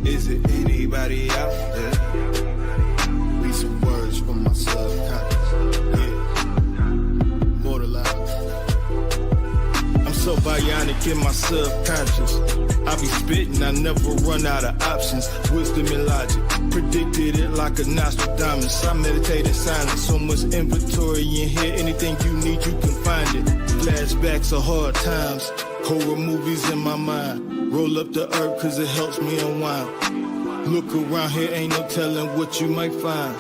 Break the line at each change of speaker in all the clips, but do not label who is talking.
Is it anybody out there? Read some words from my subconscious. Yeah. Mortalized. I'm so bionic in my subconscious. I be spitting, I never run out of options. Wisdom and logic, predicted it like a Nostradamus. I meditate in silence, so much inventory in here. Anything you need, you can find it. Flashbacks of hard times, horror movies in my mind. Roll up the herb cause it helps me unwind. Look around here, ain't no telling what you might find.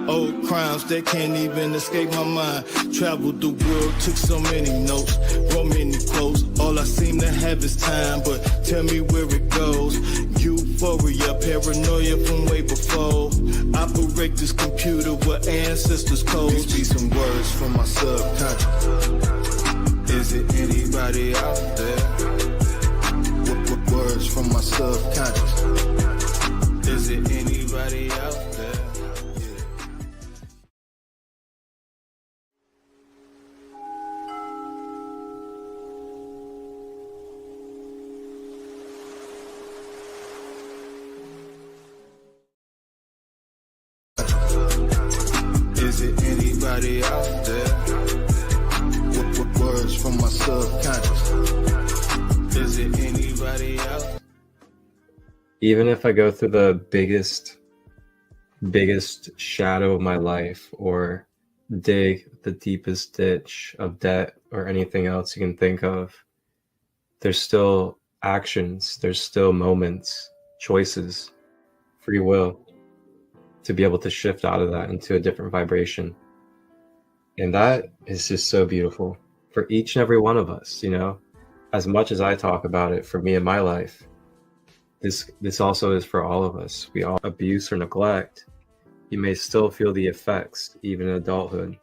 Old crimes that can't even escape my mind. Traveled the world, took so many notes, wrote many quotes. All I seem to have is time, but tell me where it goes. Euphoria, paranoia from way before. Operate this computer with ancestors' codes. These be some words from my subconscious. Is it anybody out there? What words from my subconscious? Is it anybody out there? Is it anybody out there? What words from my subconscious? Is it anybody out there?
Even if I go through the biggest shadow of my life, or dig the deepest ditch of debt or anything else you can think of, there's still actions, there's still moments, choices, free will to be able to shift out of that into a different vibration. And that is just so beautiful for each and every one of us, you know. As much as I talk about it for me in my life, this also is for all of us. We all abuse or neglect. You may still feel the effects even in adulthood.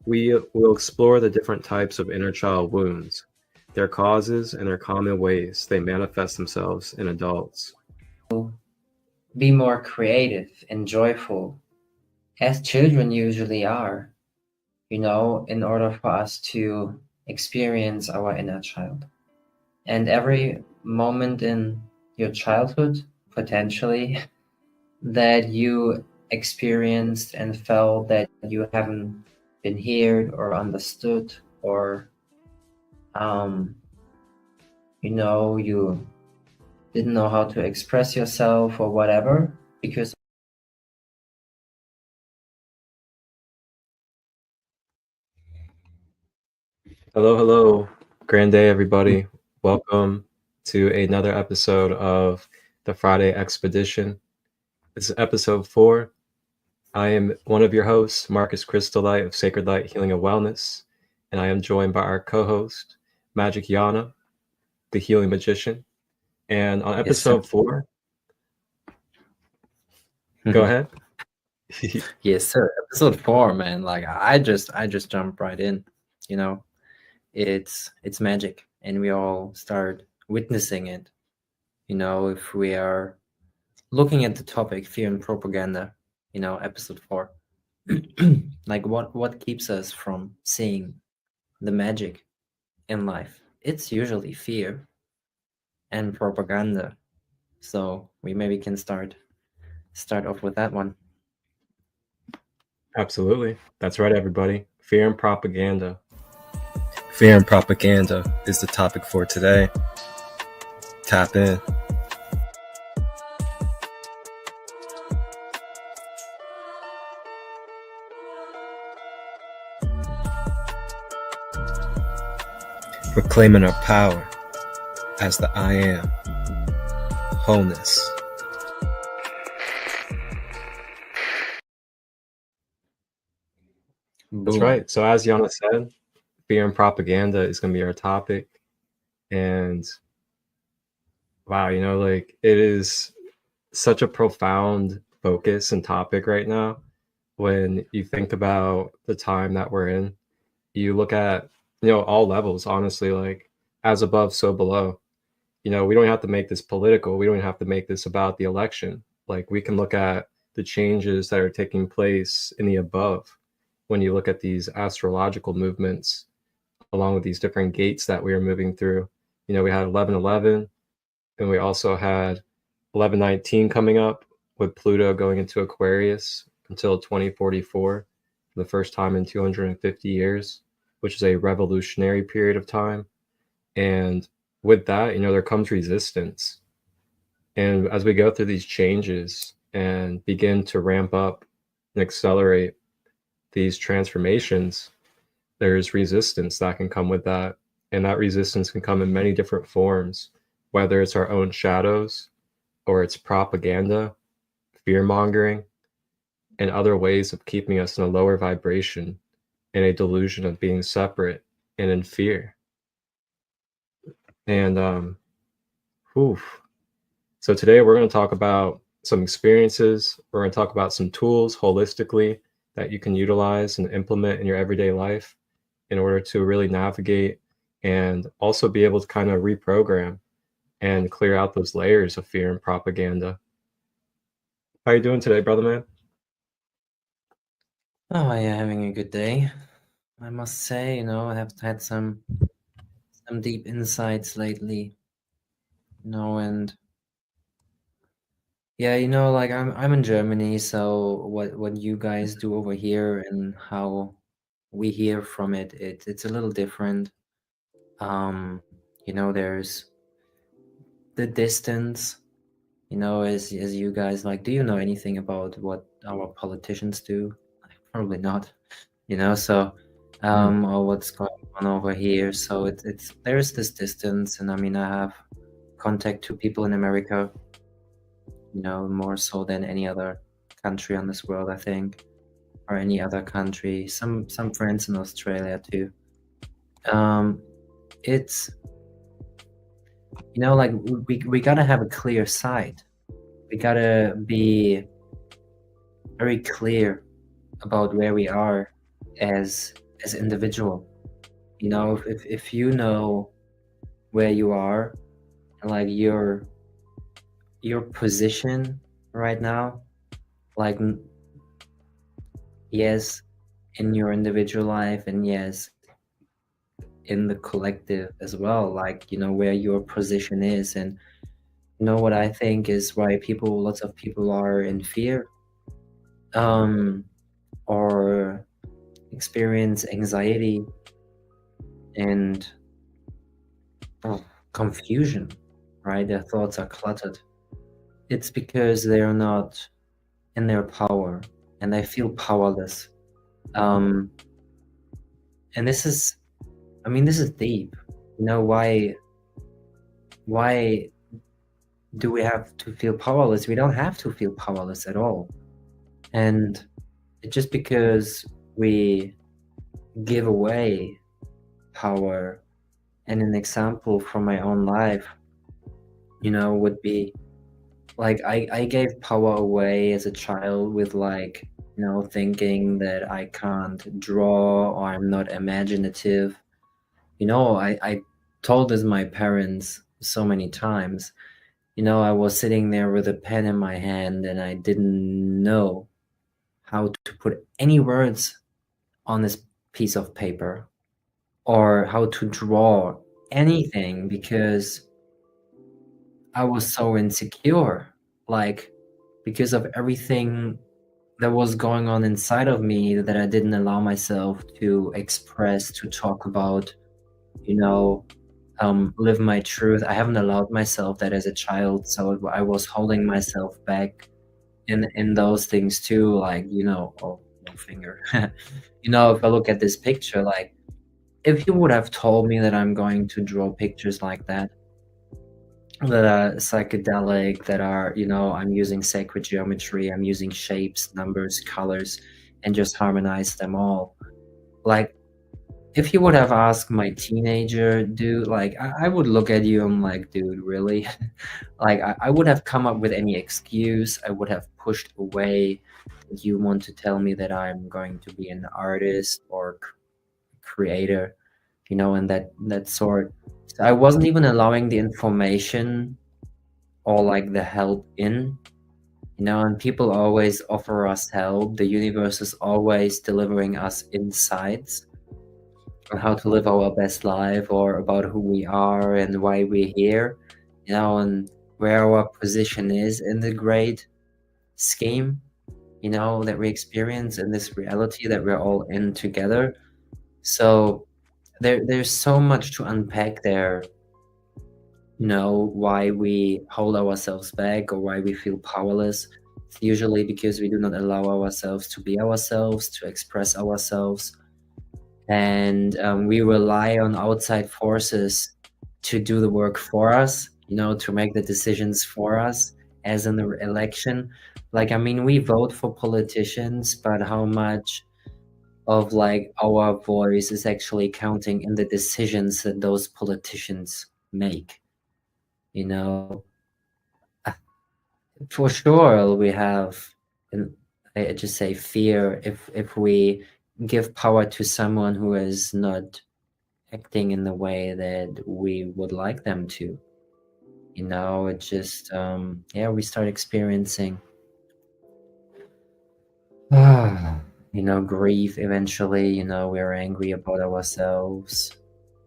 We will explore the different types of inner child wounds, their causes and their common ways they manifest themselves in adults.
Be more creative and joyful, as children usually are, you know, in order for us to experience our inner child. And every moment in your childhood, potentially, that you experienced and felt that you haven't been heard or understood, or you know, you didn't know how to express yourself or whatever, because
Hello, grand day, everybody. Welcome to another episode of the Friday Expedition. This is episode 4. I am one of your hosts, Marcus Christo Light of Sacred Light Healing and Wellness, and I am joined by our co-host, MagickJarne, the Healing Magician. And on episode 4, go ahead.
Yes, sir. Episode 4, man. Like I just jumped right in. You know, it's magic, and we all start witnessing it. You know, if we are looking at the topic fear and propaganda, you know, episode 4, like what keeps us from seeing the magic in life? It's usually fear and propaganda. So we maybe can start off with that one.
Absolutely. That's right, everybody. Fear and propaganda. Fear and propaganda is the topic for today. Tap in. Reclaiming our power as the I am. Wholeness. That's right. So as Yana said, fear and propaganda is going to be our topic. And wow, you know, like it is such a profound focus and topic right now. When you think about the time that we're in, you look at, you know, all levels, honestly, like as above, so below. we don't have to make this political. We don't have to make this about the election. Like, we can look at the changes that are taking place in the above when you look at these astrological movements, along with these different gates that we are moving through. We had 1111, and we also had 1119 coming up, with Pluto going into Aquarius until 2044 for the first time in 250 years, which is a revolutionary period of time. And with that, there comes resistance. And as we go through these changes and begin to ramp up and accelerate these transformations, there's resistance that can come with that. And that resistance can come in many different forms, whether it's our own shadows or it's propaganda, fear mongering, and other ways of keeping us in a lower vibration, in a delusion of being separate and in fear. And so today we're going to talk about some experiences. We're going to talk about some tools holistically that you can utilize and implement in your everyday life in order to really navigate and also be able to kind of reprogram and clear out those layers of fear and propaganda. How are you doing today, brother man?
Oh, yeah, having a good day. I must say, I have had some deep insights lately, and yeah, like I'm in Germany, so what you guys do over here and how we hear from it's a little different. There's the distance, as you guys like. Do you know anything about what our politicians do? Probably not, so or what's going on over here. So it's there's this distance, and I mean, I have contact to people in America, more so than any other country on this world, I think, or any other country. Some friends in Australia too. It's like we gotta have a clear sight. We gotta be very clear about where we are as individual. If you know where you are, like your position right now, like yes, in your individual life, and yes, in the collective as well, like where your position is. And what I think is why lots of people are in fear, or experience anxiety and confusion, right? Their thoughts are cluttered. It's because they are not in their power and they feel powerless. And this is deep. Why do we have to feel powerless? We don't have to feel powerless at all. And it's just because we give away power. And an example from my own life, would be like I gave power away as a child with like, thinking that I can't draw or I'm not imaginative. I told this my parents so many times. I was sitting there with a pen in my hand and I didn't know how to put any words on this piece of paper or how to draw anything because I was so insecure, like because of everything that was going on inside of me that I didn't allow myself to express, to talk about, live my truth. I haven't allowed myself that as a child, so I was holding myself back in those things too, like, oh, no finger. If I look at this picture, like, if you would have told me that I'm going to draw pictures like that are psychedelic, that are, I'm using sacred geometry, I'm using shapes, numbers, colors, and just harmonize them all. Like, if you would have asked my teenager, dude, like, I would look at you and like, dude, really? Like, I would have come up with any excuse. I would have pushed away that you want to tell me that I'm going to be an artist or creator. and that sort. So I wasn't even allowing the information or like the help in, and people always offer us help. The universe is always delivering us insights on how to live our best life, or about who we are and why we're here, and where our position is in the great scheme, that we experience in this reality that we're all in together. So there's so much to unpack there, why we hold ourselves back or why we feel powerless. It's usually because we do not allow ourselves to be ourselves, to express ourselves. And we rely on outside forces to do the work for us, to make the decisions for us, as in the election. Like, I mean, we vote for politicians, but how much of like our voice is actually counting in the decisions that those politicians make? For sure we have, and I just say fear, if we give power to someone who is not acting in the way that we would like them to. It just we start experiencing grief eventually. We're angry about ourselves,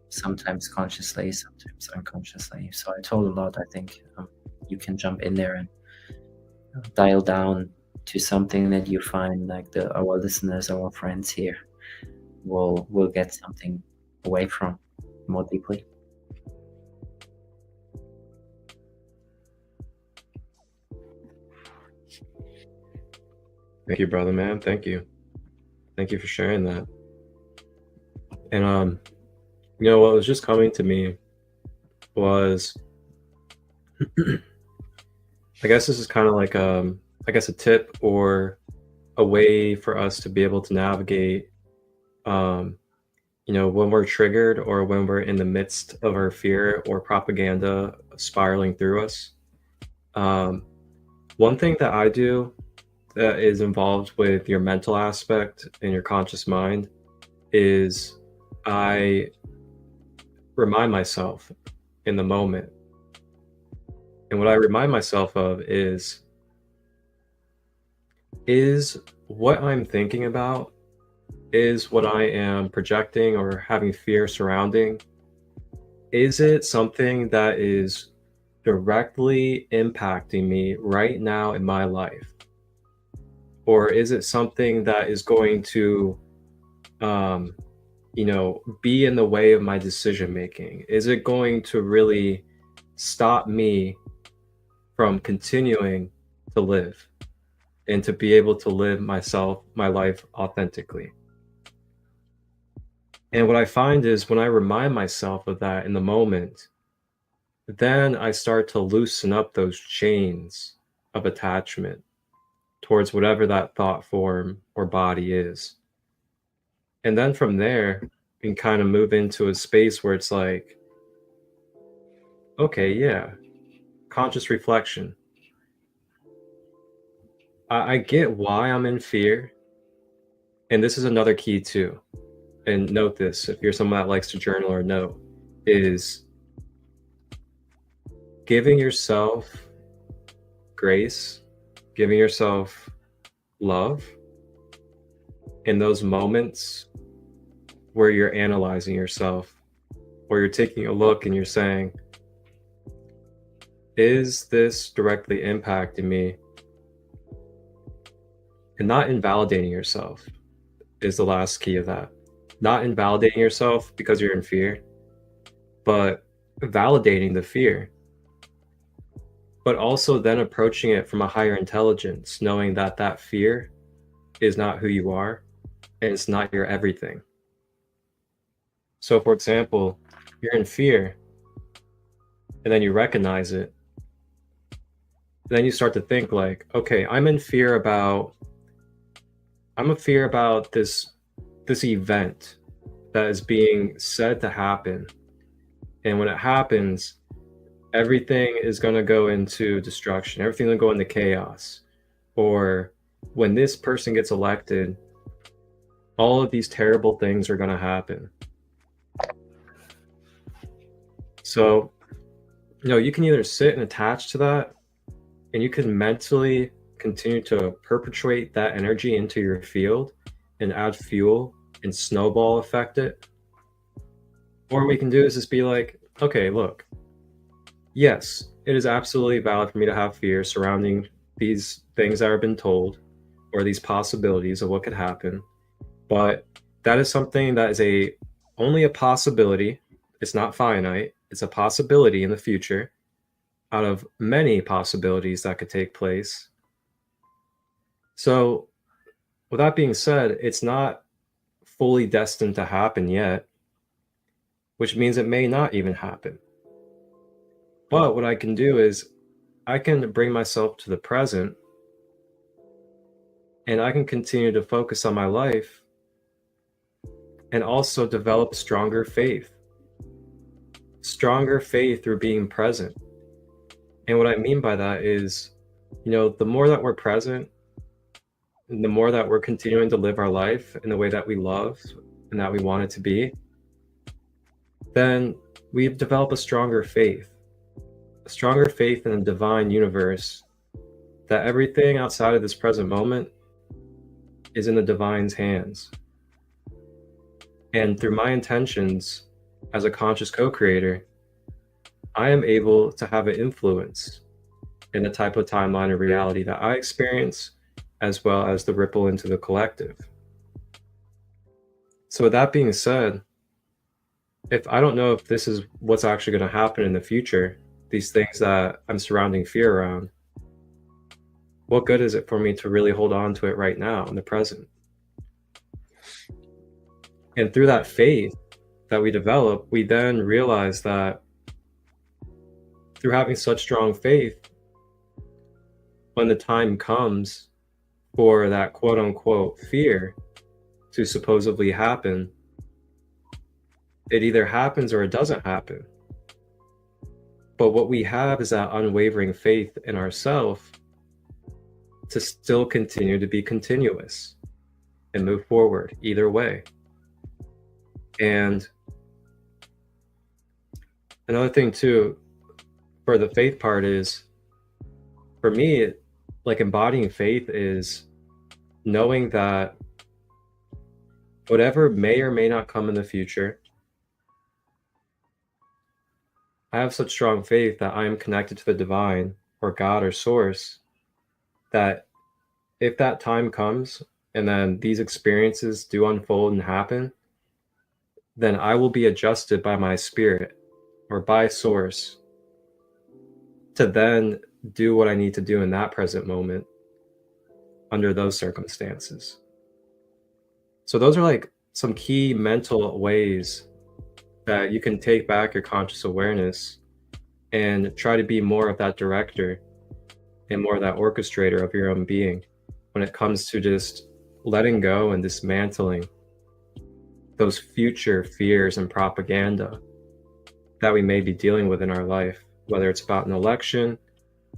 sometimes consciously, sometimes unconsciously. So I told a lot. I think you can jump in there and dial down to something that you find like our listeners, our friends here will get something away from more deeply.
Thank you, brother, man. Thank you for sharing that. And what was just coming to me was I guess this is kind of like a tip or a way for us to be able to navigate when we're triggered or when we're in the midst of our fear or propaganda spiraling through us. One thing that I do that is involved with your mental aspect and your conscious mind is I remind myself in the moment. And what I remind myself of is what I'm thinking about, is what I am projecting or having fear surrounding, is it something that is directly impacting me right now in my life? Or is it something that is going to, be in the way of my decision making? Is it going to really stop me from continuing to live and to be able to live my life authentically? And what I find is when I remind myself of that in the moment, then I start to loosen up those chains of attachment towards whatever that thought form or body is. And then from there, you can kind of move into a space where it's like, okay, yeah, conscious reflection. I get why I'm in fear. And this is another key too. And note this, if you're someone that likes to journal or note, is giving yourself grace, giving yourself love in those moments where you're analyzing yourself, where you're taking a look and you're saying, is this directly impacting me? And not invalidating yourself is the last key of that. Not invalidating yourself because you're in fear, but validating the fear. But also then approaching it from a higher intelligence, knowing that that fear is not who you are and it's not your everything. So for example, you're in fear and then you recognize it. Then you start to think like, okay, I'm in fear about this event that is being said to happen. And when it happens, everything is going to go into destruction. Everything will go into chaos. Or when this person gets elected, all of these terrible things are going to happen. So, you can either sit and attach to that, and you can mentally continue to perpetuate that energy into your field and add fuel and snowball effect it. Or what we can do is just be like, okay, look, yes, it is absolutely valid for me to have fear surrounding these things that I've been told, or these possibilities of what could happen. But that is something that is only a possibility. It's not finite. It's a possibility in the future out of many possibilities that could take place. So with that being said, it's not fully destined to happen yet, which means it may not even happen. But what I can do is I can bring myself to the present, and I can continue to focus on my life and also develop stronger faith through being present. And what I mean by that is, the more that we're present, and the more that we're continuing to live our life in the way that we love and that we want it to be, then we've developed a stronger faith in the divine universe, that everything outside of this present moment is in the divine's hands. And through my intentions as a conscious co-creator, I am able to have an influence in the type of timeline of reality that I experience, as well as the ripple into the collective. So with that being said, if I don't know if this is what's actually going to happen in the future, these things that I'm surrounding fear around, what good is it for me to really hold on to it right now in the present? And through that faith that we develop, we then realize that through having such strong faith, when the time comes for that quote unquote fear to supposedly happen, it either happens or it doesn't happen. But what we have is that unwavering faith in ourselves to still continue to be continuous and move forward either way. And another thing too, for the faith part is, for me, like embodying faith is knowing that whatever may or may not come in the future, I have such strong faith that I am connected to the divine or God or source, that if that time comes and then these experiences do unfold and happen, then I will be adjusted by my spirit or by source to then do what I need to do in that present moment under those circumstances. So those are like some key mental ways that you can take back your conscious awareness and try to be more of that director and more of that orchestrator of your own being when it comes to just letting go and dismantling those future fears and propaganda that we may be dealing with in our life, whether it's about an election,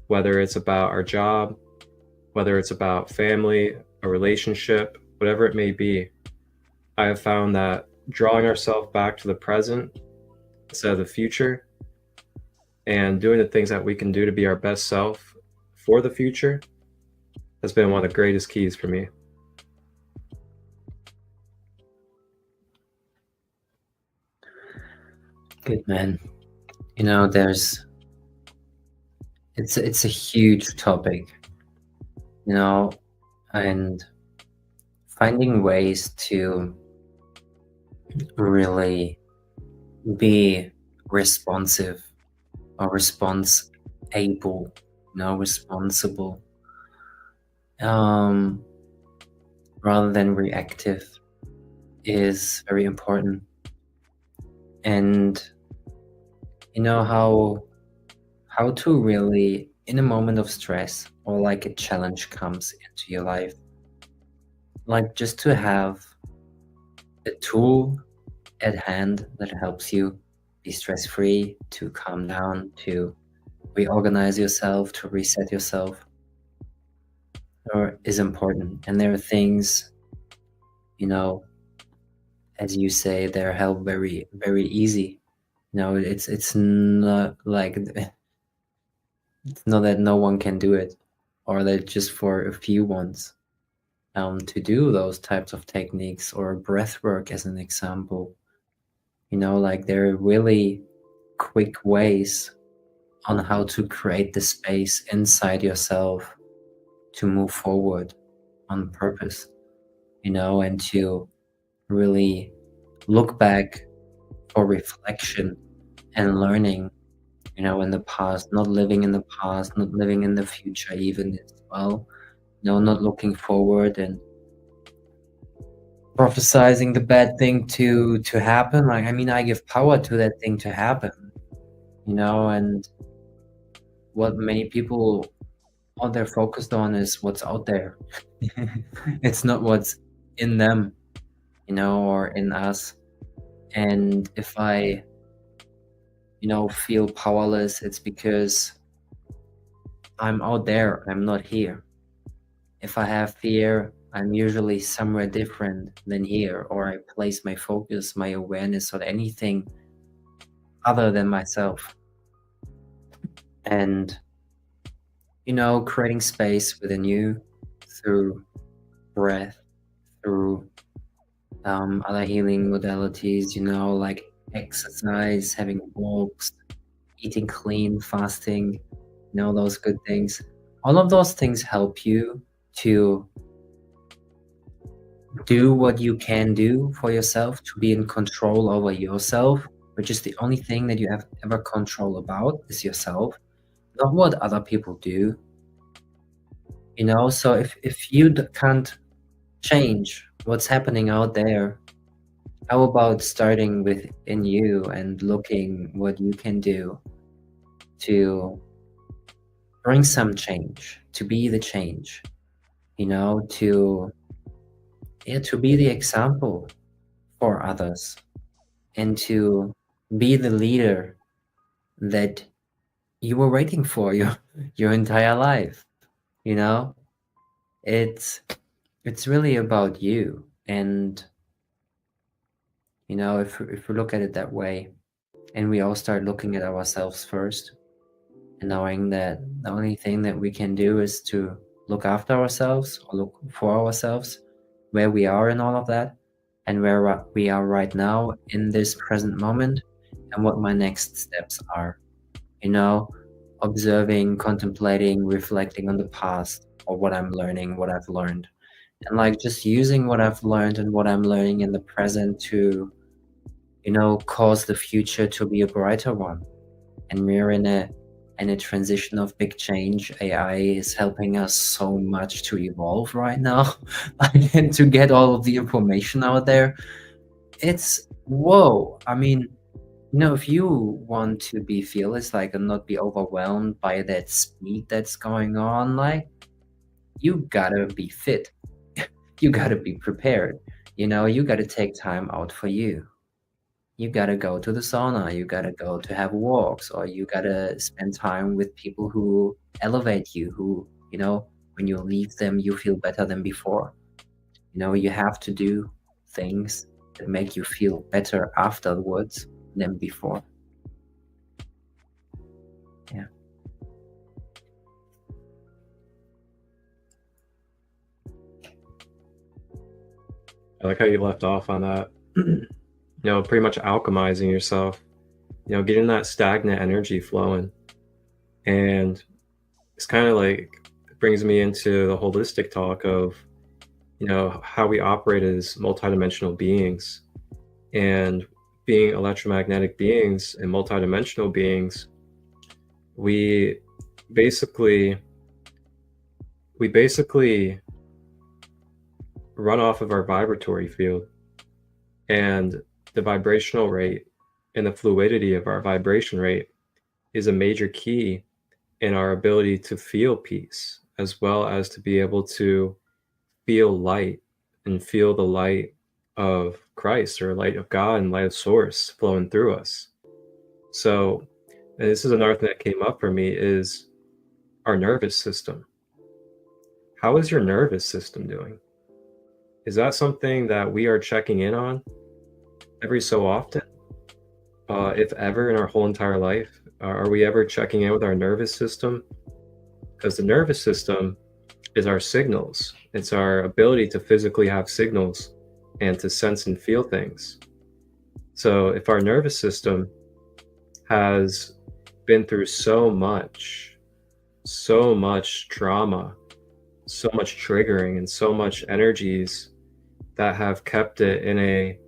whether it's about our job, whether it's about family, a relationship, whatever it may be. I have found that drawing ourselves back to the present instead of the future, and doing the things that we can do to be our best self for the future, has been one of the greatest keys for me.
Good, man. It's a huge topic, and finding ways to really be responsive or responsible, responsible, rather than reactive, is very important. And how to really, in a moment of stress or like a challenge comes into your life, like just to have a tool at hand that helps you be stress-free, to calm down, to reorganize yourself, to reset yourself, is important. And there are things, as you say, they're held very, very easy, It's not like it's not that no one can do it, or that just for a few ones to do those types of techniques, or breath work as an example. Like there are really quick ways on how to create the space inside yourself to move forward on purpose, and to really look back for reflection and learning, in the past, not living in the past, not living in the future even as well, not looking forward and prophesizing the bad thing to happen. Like, I give power to that thing to happen, and what many people all they're focused on is what's out there. It's not what's in them, or in us. And if I, feel powerless, it's because I'm out there, I'm not here. If I have fear, I'm usually somewhere different than here, or I place my focus, my awareness on anything other than myself. And, creating space within you through breath, through other healing modalities, like exercise, having walks, eating clean, fasting, those good things. All of those things help you to do what you can do for yourself, to be in control over yourself, which is the only thing that you have ever control about is yourself, not what other people do. So if you can't change what's happening out there, how about starting within you and looking what you can do to bring some change, to be the change, to be the example for others, and to be the leader that you were waiting for your entire life. It's really about you. And if we look at it that way, and we all start looking at ourselves first, and knowing that the only thing that we can do is to look after ourselves, or look for ourselves, where we are in all of that, and where we are right now in this present moment, and what my next steps are. Observing, contemplating, reflecting on the past, or what I'm learning, what I've learned, and like just using what I've learned and what I'm learning in the present to cause the future to be a brighter one. And we're in a transition of big change. AI is helping us so much to evolve right now and to get all of the information out there. It's whoa. If you want to be fearless, and not be overwhelmed by that speed that's going on, you gotta be fit. You gotta be prepared. You gotta take time out for you. You gotta go to the sauna, you gotta go to have walks, or you gotta spend time with people who elevate you, who, when you leave them, you feel better than before. You have to do things that make you feel better afterwards than before. Yeah.
I like how you left off on that. Pretty much alchemizing yourself, getting that stagnant energy flowing. And it's kind of like, it brings me into the holistic talk of, how we operate as multidimensional beings. And being electromagnetic beings and multidimensional beings, we basically run off of our vibratory field, and the vibrational rate and the fluidity of our vibration rate is a major key in our ability to feel peace, as well as to be able to feel light and feel the light of Christ, or light of God and light of source flowing through us. So, and this is another thing that came up for me, is our nervous system. How is your nervous system doing? Is that something that we are checking in on every so often? if ever in our whole entire life. Are we ever checking in with our nervous system? Because the nervous system is our signals. It's our ability to physically have signals and to sense and feel things. So if our nervous system has been through so much trauma, so much triggering, and so much energies that have kept it in a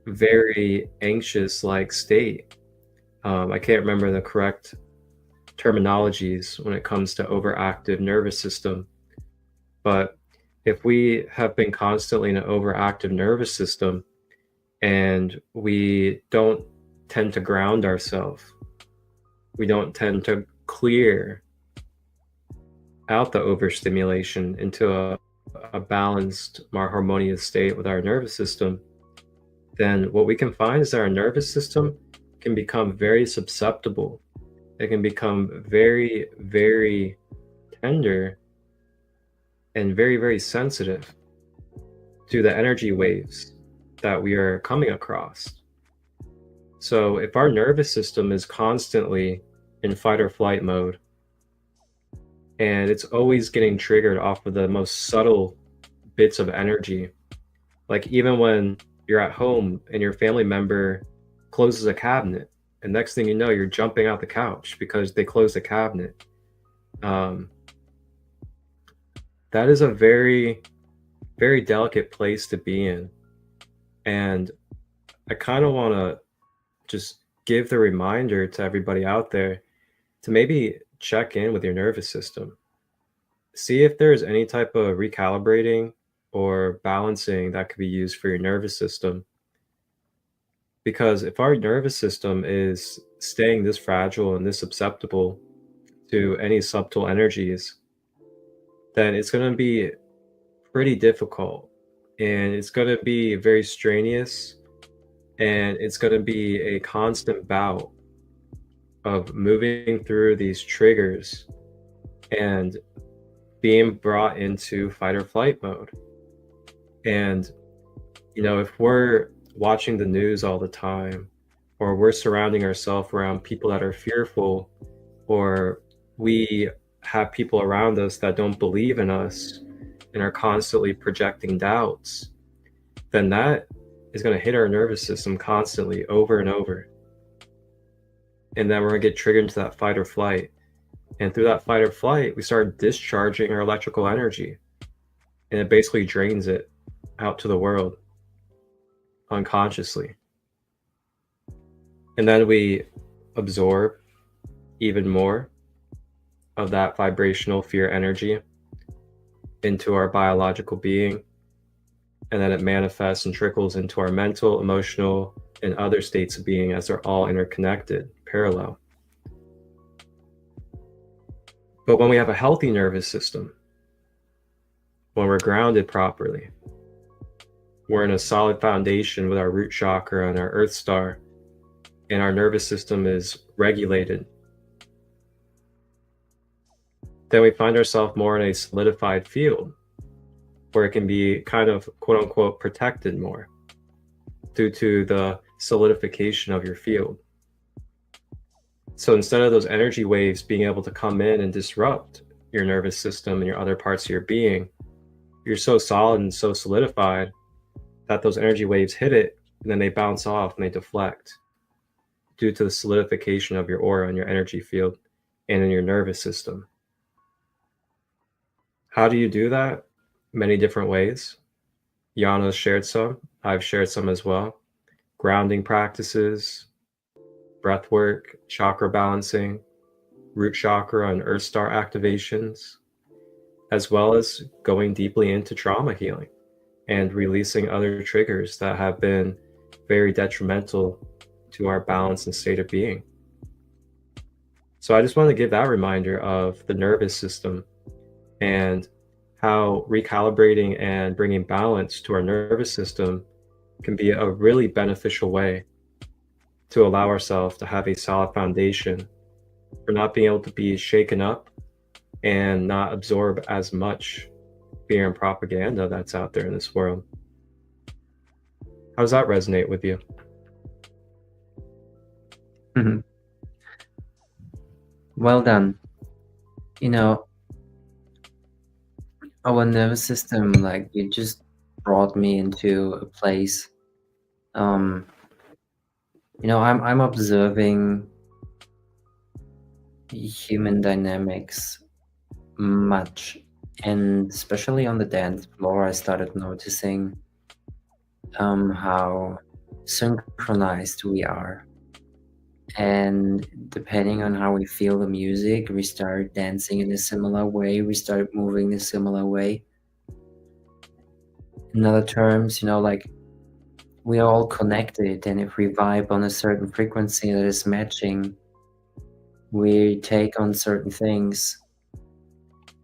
very anxious like state. I can't remember the correct terminologies when it comes to overactive nervous system, but if we have been constantly in an overactive nervous system and we don't tend to ground ourselves, we don't tend to clear out the overstimulation into a balanced, more harmonious state with our nervous system, then what we can find is that our nervous system can become very susceptible. It can become very, very tender and very, very sensitive to the energy waves that we are coming across. So if our nervous system is constantly in fight or flight mode, and it's always getting triggered off of the most subtle bits of energy, like even when you're at home and your family member closes a cabinet, and next thing you know, you're jumping out the couch because they closed the cabinet. That is a very, very delicate place to be in. And I kind of want to just give the reminder to everybody out there to maybe check in with your nervous system. See if there's any type of recalibrating or balancing that could be used for your nervous system. Because if our nervous system is staying this fragile and this susceptible to any subtle energies, then it's going to be pretty difficult, and it's going to be very strenuous, and it's going to be a constant bout of moving through these triggers and being brought into fight or flight mode. And, you know, if we're watching the news all the time, or we're surrounding ourselves around people that are fearful, or we have people around us that don't believe in us and are constantly projecting doubts, then that is going to hit our nervous system constantly over and over. And then we're going to get triggered into that fight or flight. And through that fight or flight, we start discharging our electrical energy. And it basically drains it out to the world unconsciously. And then we absorb even more of that vibrational fear energy into our biological being. And then it manifests and trickles into our mental, emotional, and other states of being, as they're all interconnected, parallel. But when we have a healthy nervous system, when we're grounded properly, we're in a solid foundation with our root chakra and our earth star, and our nervous system is regulated, then we find ourselves more in a solidified field where it can be kind of quote unquote protected more due to the solidification of your field. So instead of those energy waves being able to come in and disrupt your nervous system and your other parts of your being, you're so solid and so solidified that those energy waves hit it, and then they bounce off and they deflect due to the solidification of your aura and your energy field and in your nervous system. How do you do that? Many different ways. Yana's shared some. I've shared some as well. Grounding practices, breath work, chakra balancing, root chakra and earth star activations, as well as going deeply into trauma healing and releasing other triggers that have been very detrimental to our balance and state of being. So I just want to give that reminder of the nervous system and how recalibrating and bringing balance to our nervous system can be a really beneficial way to allow ourselves to have a solid foundation for not being able to be shaken up and not absorb as much fear and propaganda that's out there in this world. How does that resonate with you?
Well done. You know, our nervous system, like, you just brought me into a place. I'm observing human dynamics much, and especially on the dance floor, I started noticing how synchronized we are. And depending on how we feel the music, we start dancing in a similar way, we start moving in a similar way. In other terms, like, we are all connected, and if we vibe on a certain frequency that is matching, we take on certain things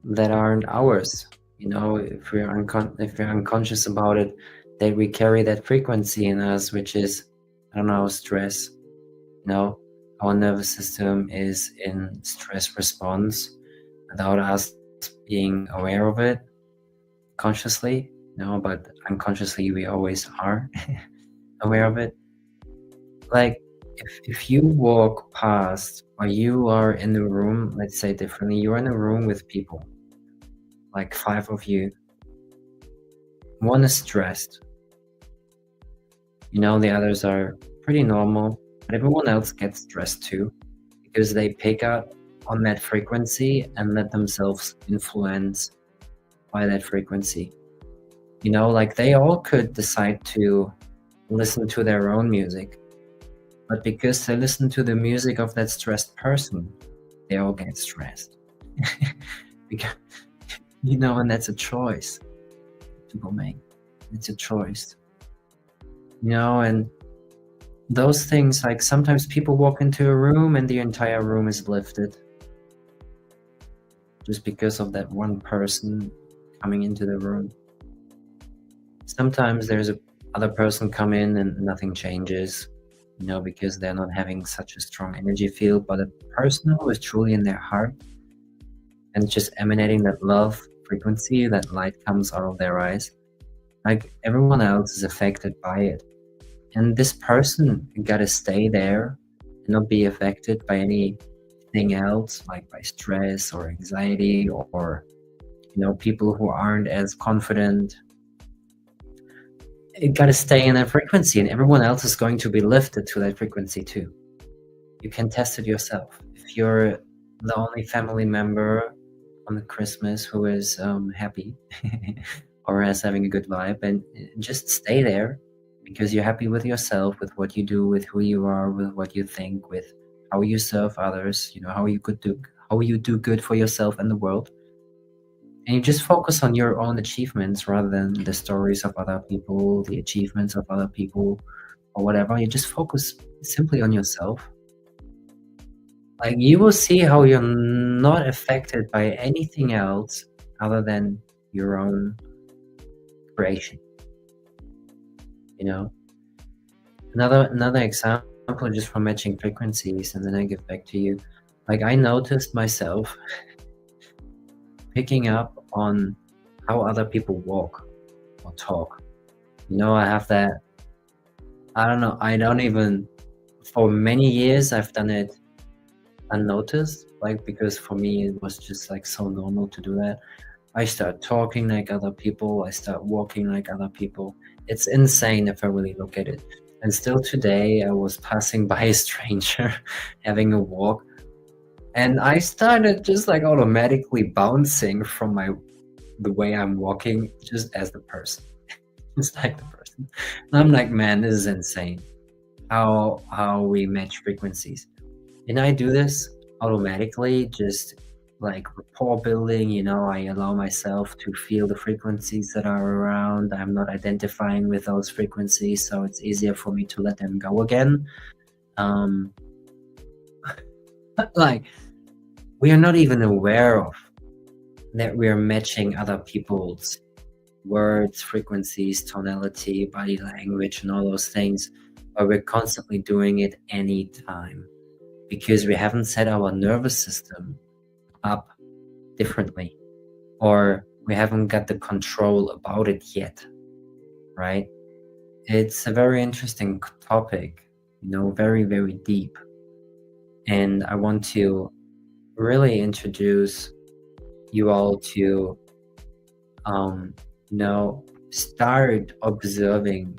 that aren't ours. If we're unconscious about it, that we carry that frequency in us, which is, I don't know, stress. Our nervous system is in stress response without us being aware of it consciously, but unconsciously we always are aware of it. Like, if you walk past, or you are in the room, let's say differently, you're in a room with people, like 5 of you. One is stressed, the others are pretty normal, but everyone else gets stressed too, because they pick up on that frequency and let themselves influence by that frequency. Like, they all could decide to listen to their own music, but because they listen to the music of that stressed person, they all get stressed. Because, and that's a choice people make. It's a choice. And those things, like, sometimes people walk into a room and the entire room is lifted just because of that one person coming into the room. Sometimes there's a other person come in and nothing changes, because they're not having such a strong energy field. But a person who is truly in their heart and just emanating that love frequency, that light comes out of their eyes, like, everyone else is affected by it. And this person gotta stay there and not be affected by anything else, like by stress or anxiety, or people who aren't as confident. It gotta stay in that frequency, and everyone else is going to be lifted to that frequency too. You can test it yourself. If you're the only family member on the Christmas who is happy or is having a good vibe, and just stay there, because you're happy with yourself, with what you do, with who you are, with what you think, with how you serve others, how you do good for yourself and the world. And you just focus on your own achievements rather than the stories of other people, the achievements of other people, or whatever. You just focus simply on yourself. Like, you will see how you're not affected by anything else other than your own creation. Another example, just from matching frequencies, and then I give back to you. Like, I noticed myself picking up on how other people walk or talk. I have that, for many years I've done it unnoticed, like, because for me it was just like so normal to do that. I start talking like other people, I start walking like other people. It's insane if I really look at it. And still today, I was passing by a stranger having a walk, and I started just like automatically bouncing from the way I'm walking, just as the person, just like the person. And I'm like, man, this is insane. How we match frequencies, and I do this automatically, just like rapport building. I allow myself to feel the frequencies that are around. I'm not identifying with those frequencies, so it's easier for me to let them go again. Like, we are not even aware of that we are matching other people's words, frequencies, tonality, body language, and all those things, but we're constantly doing it anytime, because we haven't set our nervous system up differently, or we haven't got the control about it yet, right? It's a very interesting topic, very, very deep. And I want to really introduce you all to start observing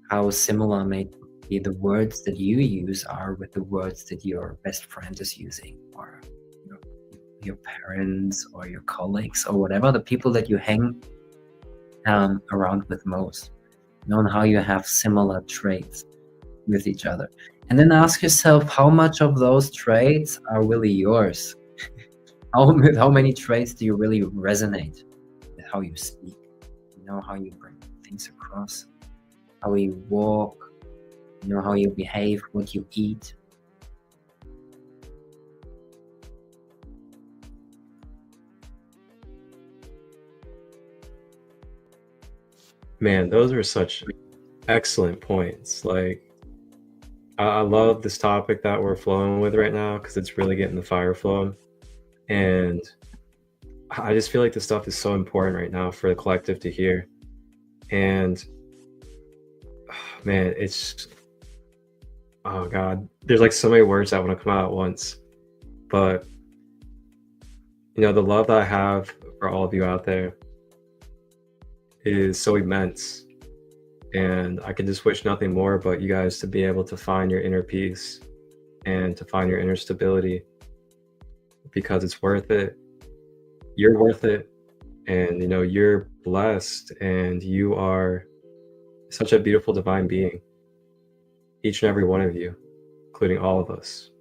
how similar may be the words that you use are with the words that your best friend is using, or your parents, or your colleagues, or whatever, the people that you hang around with most, and how you have similar traits with each other. And then ask yourself, how much of those traits are really yours? How many traits do you really resonate with how you speak? How you bring things across, how you walk, how you behave, what you eat.
Man, those are such excellent points. Like, I love this topic that we're flowing with right now because it's really getting the fire flowing. And I just feel like this stuff is so important right now for the collective to hear. And man, oh God, there's like so many words that want to come out at once. But the love that I have for all of you out there is so immense. And I can just wish nothing more but you guys to be able to find your inner peace and to find your inner stability, because it's worth it. You're worth it. And you're blessed, and you are such a beautiful divine being, each and every one of you, including all of us.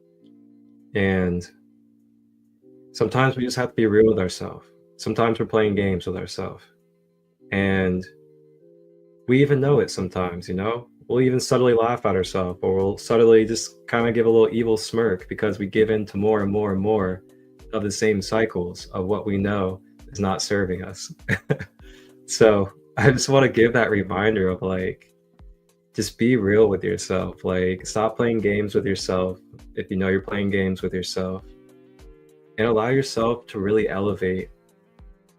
And sometimes we just have to be real with ourselves. Sometimes we're playing games with ourselves, and we even know it sometimes. We'll even subtly laugh at ourselves, or we'll subtly just kind of give a little evil smirk because we give in to more and more and more of the same cycles of what we know is not serving us. So I just want to give that reminder of like, just be real with yourself. Like, stop playing games with yourself if you know you're playing games with yourself, and allow yourself to really elevate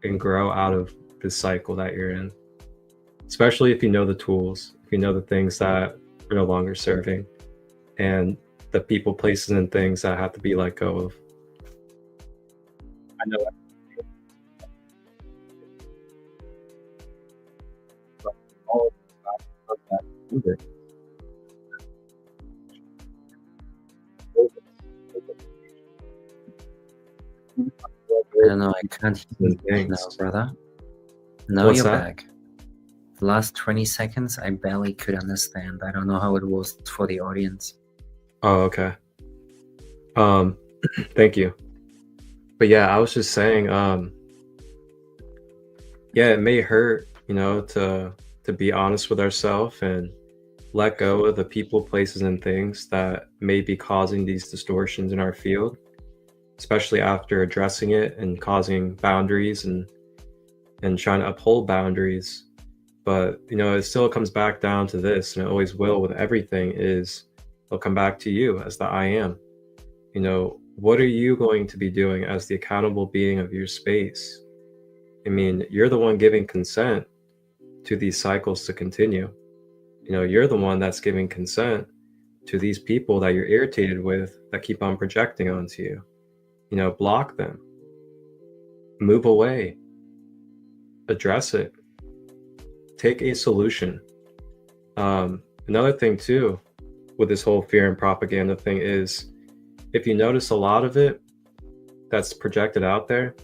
and grow out of this cycle that you're in, especially if you know the tools, if you know the things that are no longer serving, and the people, places, and things that have to be let go of. I know all of that.
I don't know, I can't hear you now, brother. Now
What's
you're
that?
back. The last 20 seconds, I barely could understand. I don't know how it was for the audience.
Oh, okay. Thank you. But yeah, I was just saying, yeah, it may hurt, to be honest with ourselves and let go of the people, places, and things that may be causing these distortions in our field, especially after addressing it and causing boundaries and trying to uphold boundaries. But it still comes back down to this, and it always will with everything, is it'll come back to you as the I am. What are you going to be doing as the accountable being of your space? I mean, you're the one giving consent to these cycles to continue. You're the one that's giving consent to these people that you're irritated with that keep on projecting onto you. Block them, move away, address it, take a solution. Another thing too with this whole fear and propaganda thing is, if you notice, a lot of it that's projected out there,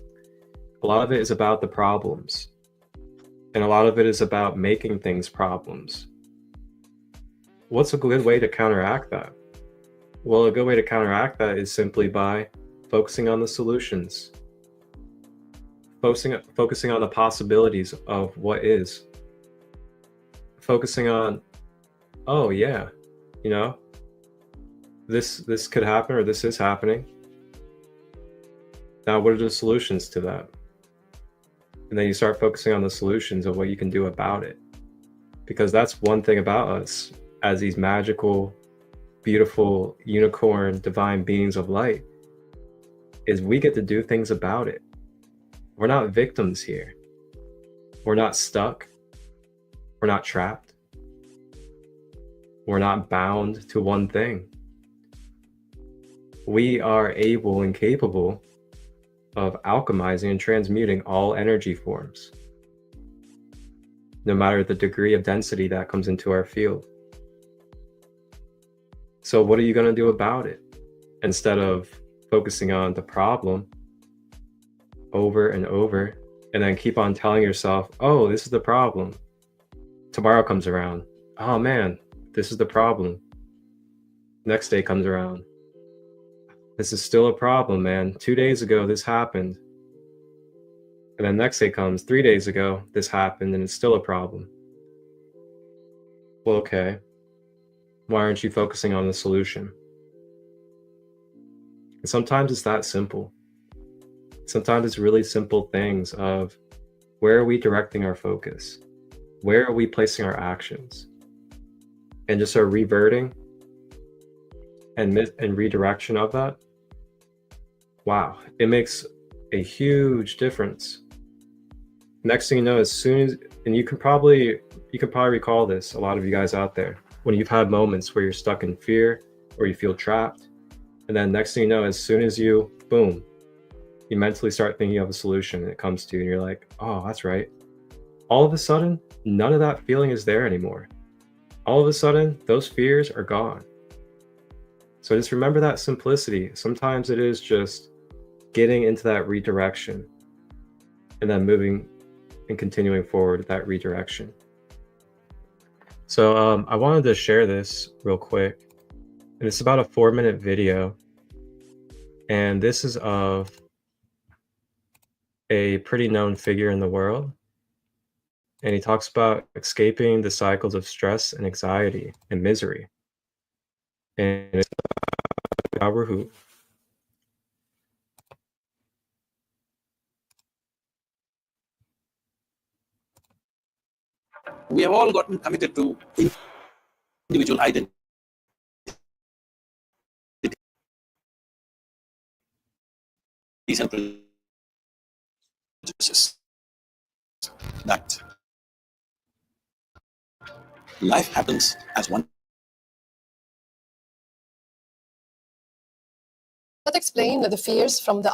a lot of it is about the problems, and a lot of it is about making things problems. What's a good way to counteract that? Well, a good way to counteract that is simply by focusing on the solutions, focusing on the possibilities of what is, focusing on, oh yeah, this could happen, or this is happening. Now, what are the solutions to that? And then you start focusing on the solutions of what you can do about it. Because that's one thing about us as these magical, beautiful, unicorn, divine beings of light, is we get to do things about it. We're not victims here. We're not stuck. We're not trapped. We're not bound to one thing. we are able and capable of alchemizing and transmuting all energy forms, no matter the degree of density that comes into our field. So what are you going to do about it? Instead of focusing on the problem over and over, and then keep on telling yourself, oh, this is the problem. Tomorrow comes around. Oh man, this is the problem. Next day comes around. This is still a problem, man. 2 days ago, this happened. And then next day comes, 3 days ago, this happened, and it's still a problem. Well, okay. Why aren't you focusing on the solution? And sometimes it's that simple. Sometimes it's really simple things of where are we directing our focus? Where are we placing our actions? And just a reverting and redirection of that. Wow, it makes a huge difference. Next thing you know, as soon as, and you can probably recall this, a lot of you guys out there, when you've had moments where you're stuck in fear or you feel trapped, and then next thing you know, as soon as you, boom, you mentally start thinking of a solution and it comes to you and you're like, oh, that's right. All of a sudden, none of that feeling is there anymore. All of a sudden, those fears are gone. So just remember that simplicity. Sometimes it is just getting into that redirection and then moving and continuing forward that redirection. So I wanted to share this real quick. And it's about a 4-minute video. And this is of a pretty known figure in the world. And he talks about escaping the cycles of stress and anxiety and misery. And it's thru.
We have all gotten committed to individual identity. And prejudices that life happens as one.
But explain the fears from the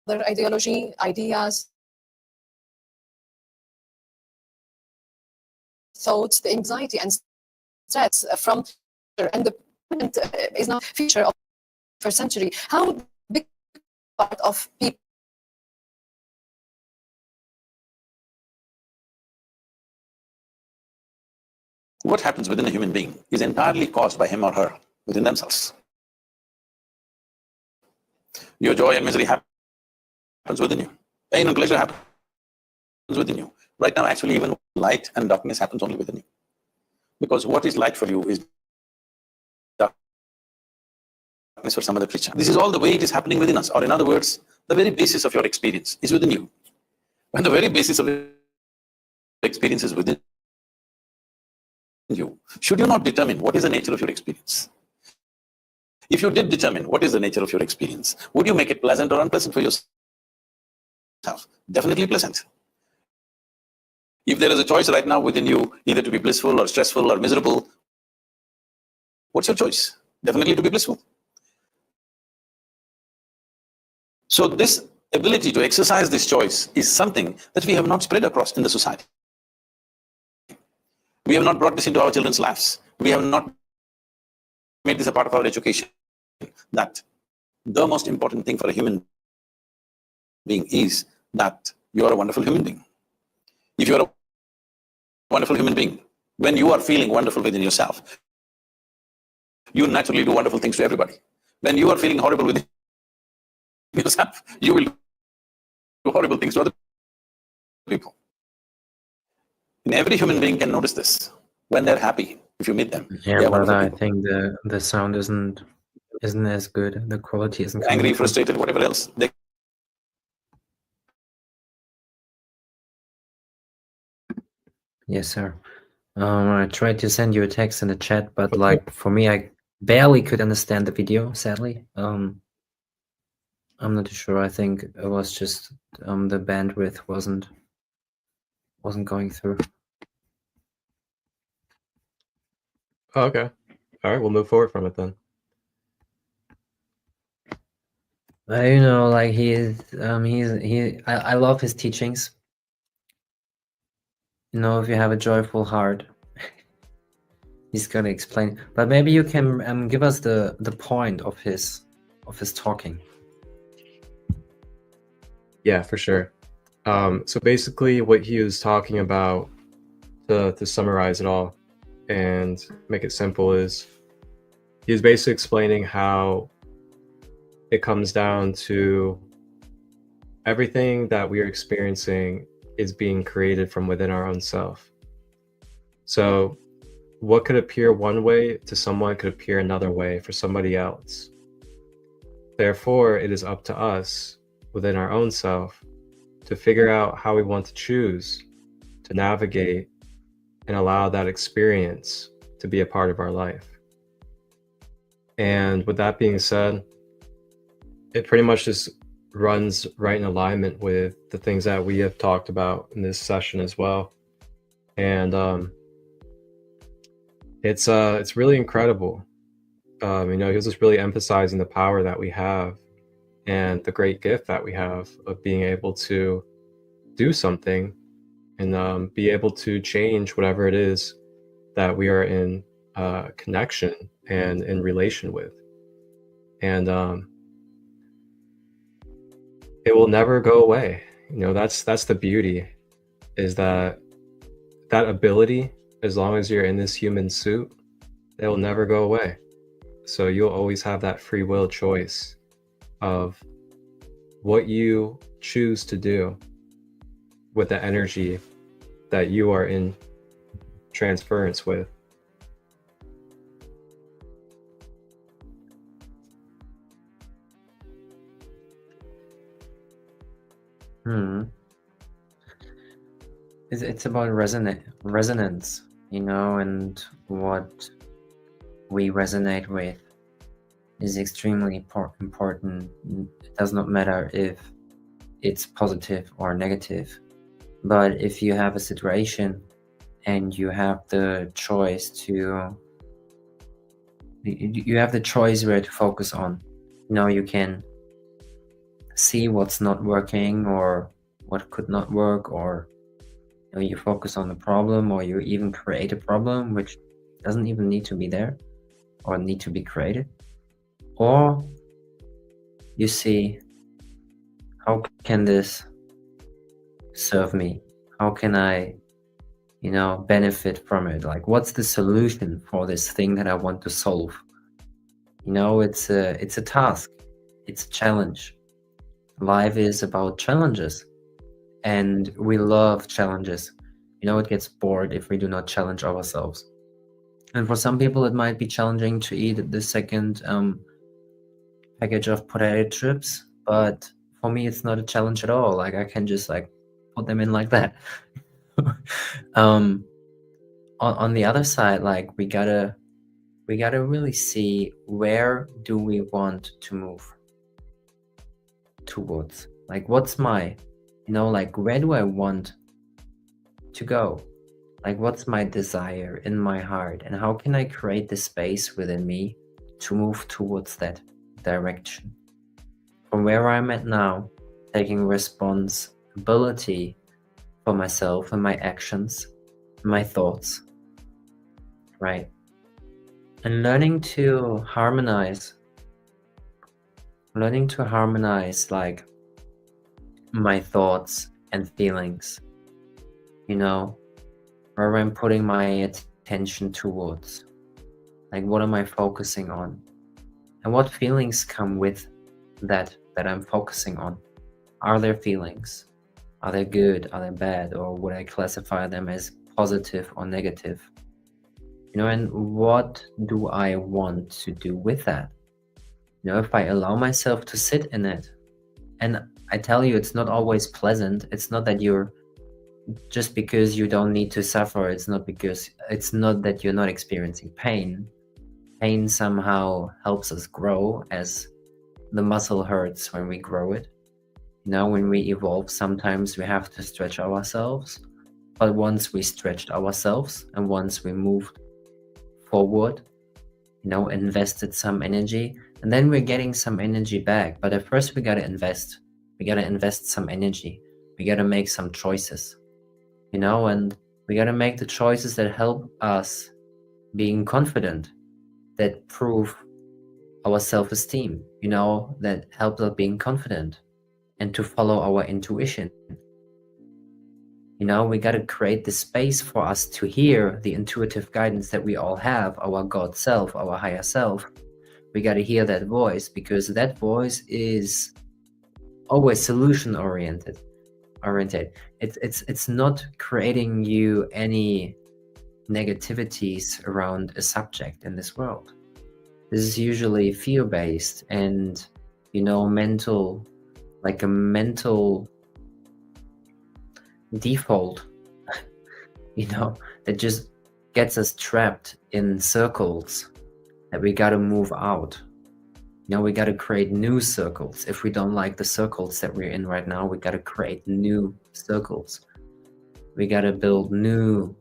other ideology, ideas, thoughts, the anxiety and stress from, and the is now feature of first century. How big part of people
What happens within a human being is entirely caused by him or her within themselves. Your joy and misery happens within you. Pain and pleasure happens within you. Right now, actually, even light and darkness happens only within you. Because what is light for you is darkness for some other creature. This is all the way it is happening within us. Or in other words, the very basis of your experience is within you. When the very basis of your experience is within you, should you not determine what is the nature of your experience? If you did determine what is the nature of your experience, would you make it pleasant or unpleasant for yourself? Definitely pleasant. If there is a choice right now within you, either to be blissful or stressful or miserable, what's your choice? Definitely to be blissful. So this ability to exercise this choice is something that we have not spread across in the society. We have not brought this into our children's lives. We have not made this a part of our education. That the most important thing for a human being is that you are a wonderful human being. If you are a wonderful human being, when you are feeling wonderful within yourself, you naturally do wonderful things to everybody. When you are feeling horrible within yourself, you will do horrible things to other people. And every human being can notice this. When they're happy, if you meet them,
Yeah, but I think the sound isn't as good. The quality isn't
angry, frustrated, whatever else.
Yes, sir. I tried to send you a text in the chat, but like for me, I barely could understand the video, sadly. I'm not too sure. I think it was just the bandwidth wasn't going through.
Oh, okay. All right, we'll move forward from it then.
You know, like I love his teachings. You know, if you have a joyful heart, he's gonna explain. But maybe you can give us the point of his talking.
Yeah, for sure. So basically, what he was talking about, to summarize it all and make it simple, is he was basically explaining how it comes down to everything that we are experiencing is being created from within our own self. So what could appear one way to someone could appear another way for somebody else. Therefore, it is up to us within our own self to figure out how we want to choose to navigate and allow that experience to be a part of our life. And with that being said, it pretty much just runs right in alignment with the things that we have talked about in this session as well. And it's really incredible. You know, he was just really emphasizing the power that we have and the great gift that we have of being able to do something and be able to change whatever it is that we are in connection and in relation with. And it will never go away. You know, that's the beauty, is that ability, as long as you're in this human suit, it will never go away. So you'll always have that free will choice of what you choose to do with the energy that you are in transference with.
It's about resonance, you know, and what we resonate with is extremely important. It does not matter if it's positive or negative, but if you have a situation and you have the choice to, you have the choice where to focus on. You know, you can see what's not working or what could not work, or you know, you focus on the problem, or you even create a problem which doesn't even need to be there or need to be created. Or you see, how can this serve me? How can I, you know, benefit from it? Like, what's the solution for this thing that I want to solve? You know, it's a task, it's a challenge. Life is about challenges, and we love challenges. You know, it gets bored if we do not challenge ourselves. And for some people, it might be challenging to eat the second package of potato chips, but for me, it's not a challenge at all. Like, I can just like put them in like that. On the other side, like, we gotta really see, where do we want to move towards? Like, what's my, you know, like, where do I want to go? Like, what's my desire in my heart, and how can I create the space within me to move towards that direction? From where I'm at now, taking responsibility for myself and my actions, my thoughts, right? And learning to harmonize like my thoughts and feelings, you know, where I'm putting my attention towards. Like, what am I focusing on? And what feelings come with that I'm focusing on? Are there feelings? Are they good? Are they bad? Or would I classify them as positive or negative? You know, and what do I want to do with that? You know, if I allow myself to sit in it, and I tell you, it's not always pleasant. It's not that you're, just because you don't need to suffer, it's not that you're not experiencing pain. Pain somehow helps us grow, as the muscle hurts when we grow it. You know, when we evolve, sometimes we have to stretch ourselves. But once we stretched ourselves and once we moved forward, you know, invested some energy, and then we're getting some energy back. But at first we got to invest. We got to invest some energy. We got to make some choices, you know, and we got to make the choices that help us being confident, that prove our self-esteem, you know, that helps us being confident and to follow our intuition. You know, we got to create the space for us to hear the intuitive guidance that we all have, our God self, our higher self. We got to hear that voice, because that voice is always solution oriented. It's not creating you any negativities around a subject in this world. This is usually fear-based and, you know, mental, like a mental default, you know, that just gets us trapped in circles that we got to move out. You know, we got to create new circles. If we don't like the circles that we're in right now, we got to create new circles. We got to build new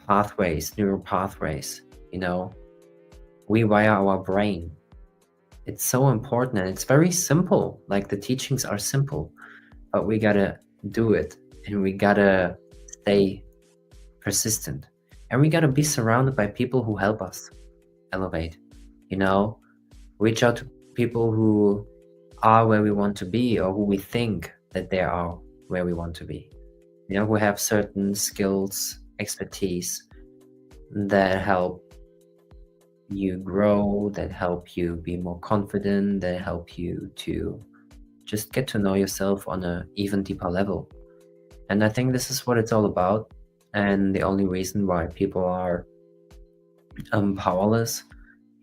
pathways, neural pathways, you know. We wire our brain. It's so important, and it's very simple. Like, the teachings are simple, but we gotta do it, and we gotta stay persistent, and we gotta be surrounded by people who help us elevate, you know. Reach out to people who are where we want to be, or who we think that they are where we want to be, you know, who have certain skills, expertise that help you grow, that help you be more confident, that help you to just get to know yourself on an even deeper level. And I think this is what it's all about. And the only reason why people are powerless,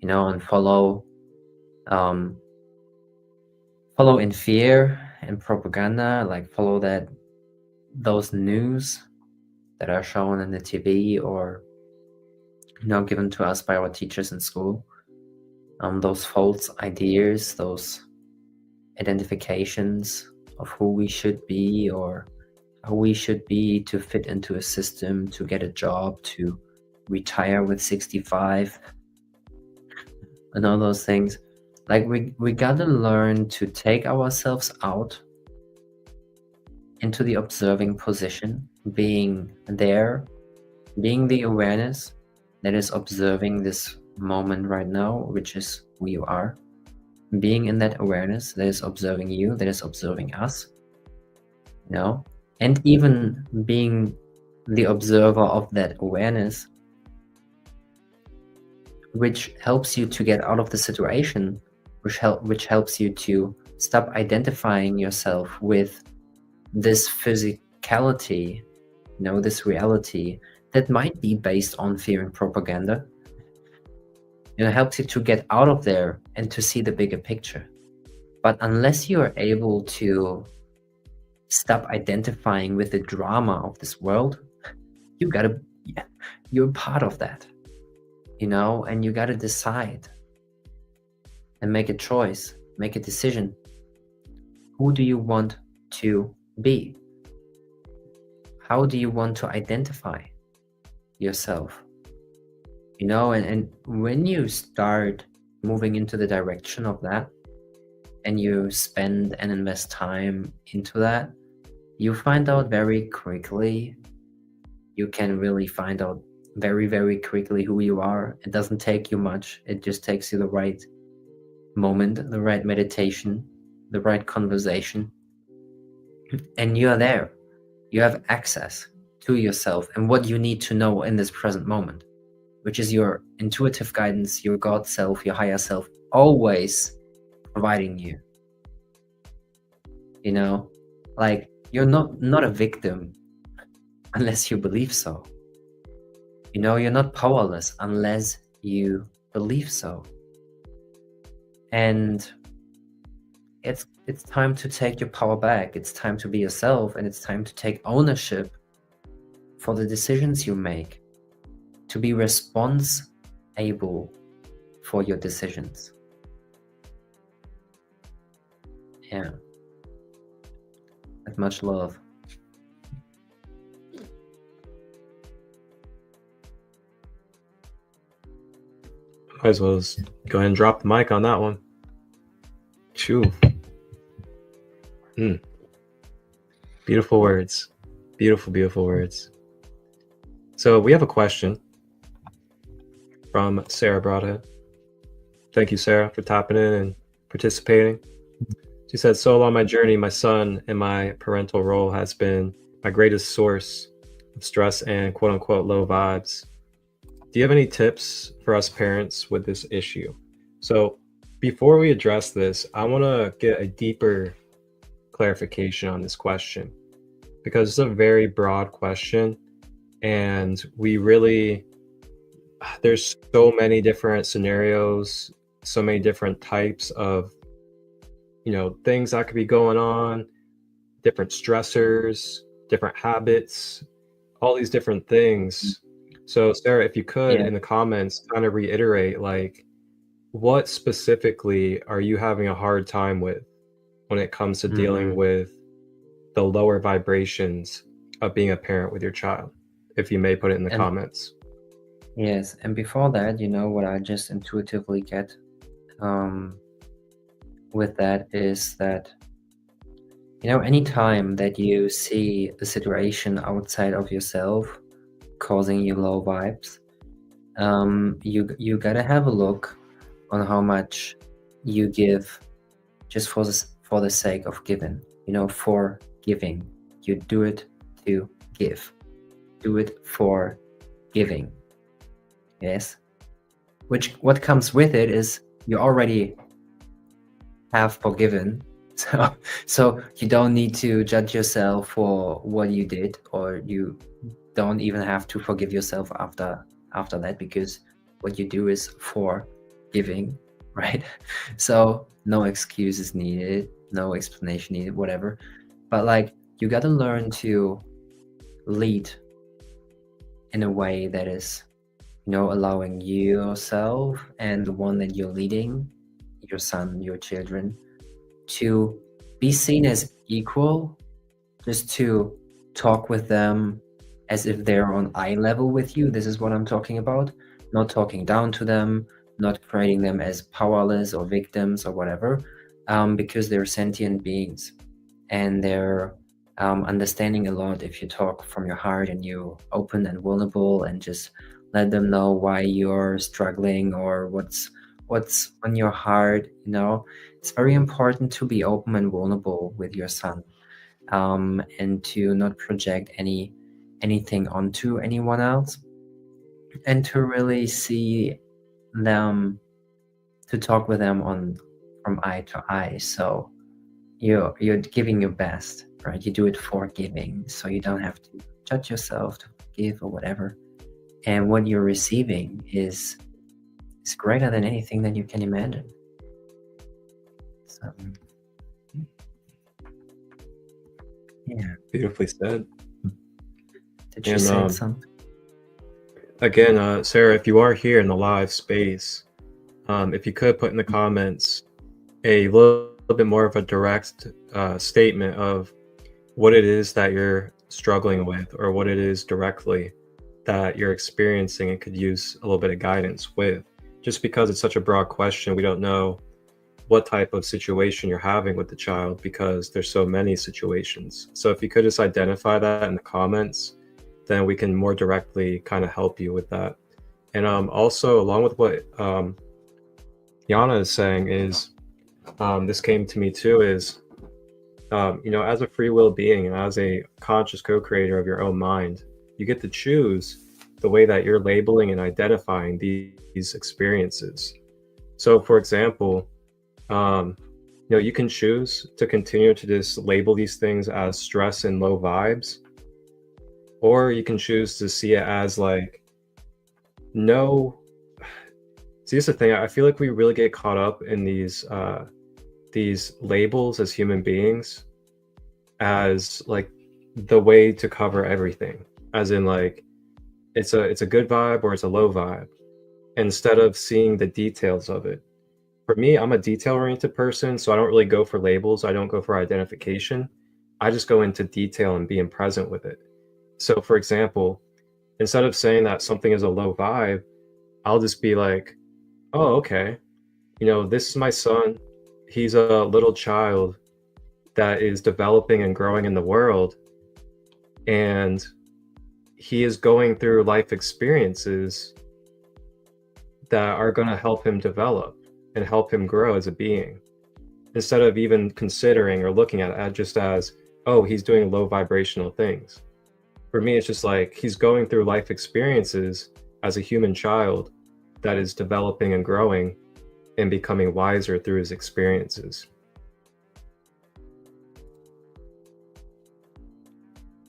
you know, and follow in fear and propaganda, like follow those news that are shown in the TV, or, you know, given to us by our teachers in school, those false ideas, those identifications of who we should be, or how we should be to fit into a system, to get a job, to retire with 65, and all those things. Like, we gotta learn to take ourselves out into the observing position, being there, being the awareness that is observing this moment right now, which is who you are. Being in that awareness that is observing you, that is observing us, you know, and even being the observer of that awareness, which helps you to get out of the situation, which helps you to stop identifying yourself with this physicality, you know, this reality that might be based on fear and propaganda. You know, helps you to get out of there and to see the bigger picture. But unless you are able to stop identifying with the drama of this world, you're part of that, you know, and you gotta decide and make a choice, make a decision. Who do you want to be? How do you want to identify yourself? You know, and when you start moving into the direction of that, and you spend and invest time into that, you find out very quickly. You can really find out very, very quickly who you are. It doesn't take you much. It just takes you the right moment, the right meditation, the right conversation, and you are there. You have access to yourself and what you need to know in this present moment, which is your intuitive guidance, your God self, your higher self, always providing you. You know, like, you're not a victim unless you believe so. You know, you're not powerless unless you believe so. And it's time to take your power back. It's time to be yourself, and it's time to take ownership for the decisions you make, to be responsible for your decisions. Yeah. With much love.
Might as well just go ahead and drop the mic on that one. Chew. Beautiful words. Beautiful, beautiful words. So we have a question from Sarah Broadhead. Thank you, Sarah, for tapping in and participating. She said, so along my journey, my son and my parental role has been my greatest source of stress and quote unquote low vibes. Do you have any tips for us parents with this issue? So before we address this, I want to get a deeper clarification on this question, because it's a very broad question, and there's so many different scenarios, so many different types of, things that could be going on, different stressors, different habits, all these different things. So Sarah, if you could, in the comments, kind of reiterate, like, what specifically are you having a hard time with when it comes to dealing with the lower vibrations of being a parent with your child? If you may put it in the comments.
Yes, and before that, what I just intuitively get with that is that, anytime that you see a situation outside of yourself causing you low vibes, you gotta have a look on how much you give just for the sake of giving, for giving. You do it to give. Do it for giving. Yes. What comes with it is you already have forgiven. So you don't need to judge yourself for what you did, or you don't even have to forgive yourself after that, because what you do is for giving, right? So no excuses needed, no explanation needed, whatever. But you got to learn to lead in a way that is, allowing yourself and the one that you're leading, your son, your children, to be seen as equal, just to talk with them as if they're on eye level with you. This is what I'm talking about. Not talking down to them, not creating them as powerless or victims or whatever, because they're sentient beings, and they're understanding a lot if you talk from your heart and you open and vulnerable and just let them know why you're struggling or what's on your heart. It's very important to be open and vulnerable with your son, and to not project anything onto anyone else, and to really see them, to talk with them from eye to eye. So you're giving your best, right? You do it for giving, so you don't have to judge yourself to give or whatever. And what you're receiving is greater than anything that you can imagine. So, yeah.
Beautifully said.
Did you say something?
Again, Sarah, if you are here in the live space, if you could put in the comments a little bit more of a direct statement of what it is that you're struggling with, or what it is directly that you're experiencing and could use a little bit of guidance with. Just because it's such a broad question, we don't know what type of situation you're having with the child, because there's so many situations. So if you could just identify that in the comments, then we can more directly kind of help you with that. And also, along with what Yana is saying, is this came to me too, is as a free will being and as a conscious co-creator of your own mind, you get to choose the way that you're labeling and identifying these experiences. So for example, you can choose to continue to just label these things as stress and low vibes, or you can choose to see it as no. See, that's the thing. I feel like we really get caught up in these labels as human beings, as the way to cover everything, as in it's a good vibe or it's a low vibe, instead of seeing the details of it. For me, I'm a detail-oriented person, so I don't really go for labels. I don't go for identification. I just go into detail and being present with it. So for example, instead of saying that something is a low vibe, I'll just be like, oh, okay, this is my son. He's a little child that is developing and growing in the world, and he is going through life experiences that are going to help him develop and help him grow as a being, instead of even considering or looking at it just as, oh, he's doing low vibrational things. For me, it's just like he's going through life experiences as a human child that is developing and growing and becoming wiser through his experiences.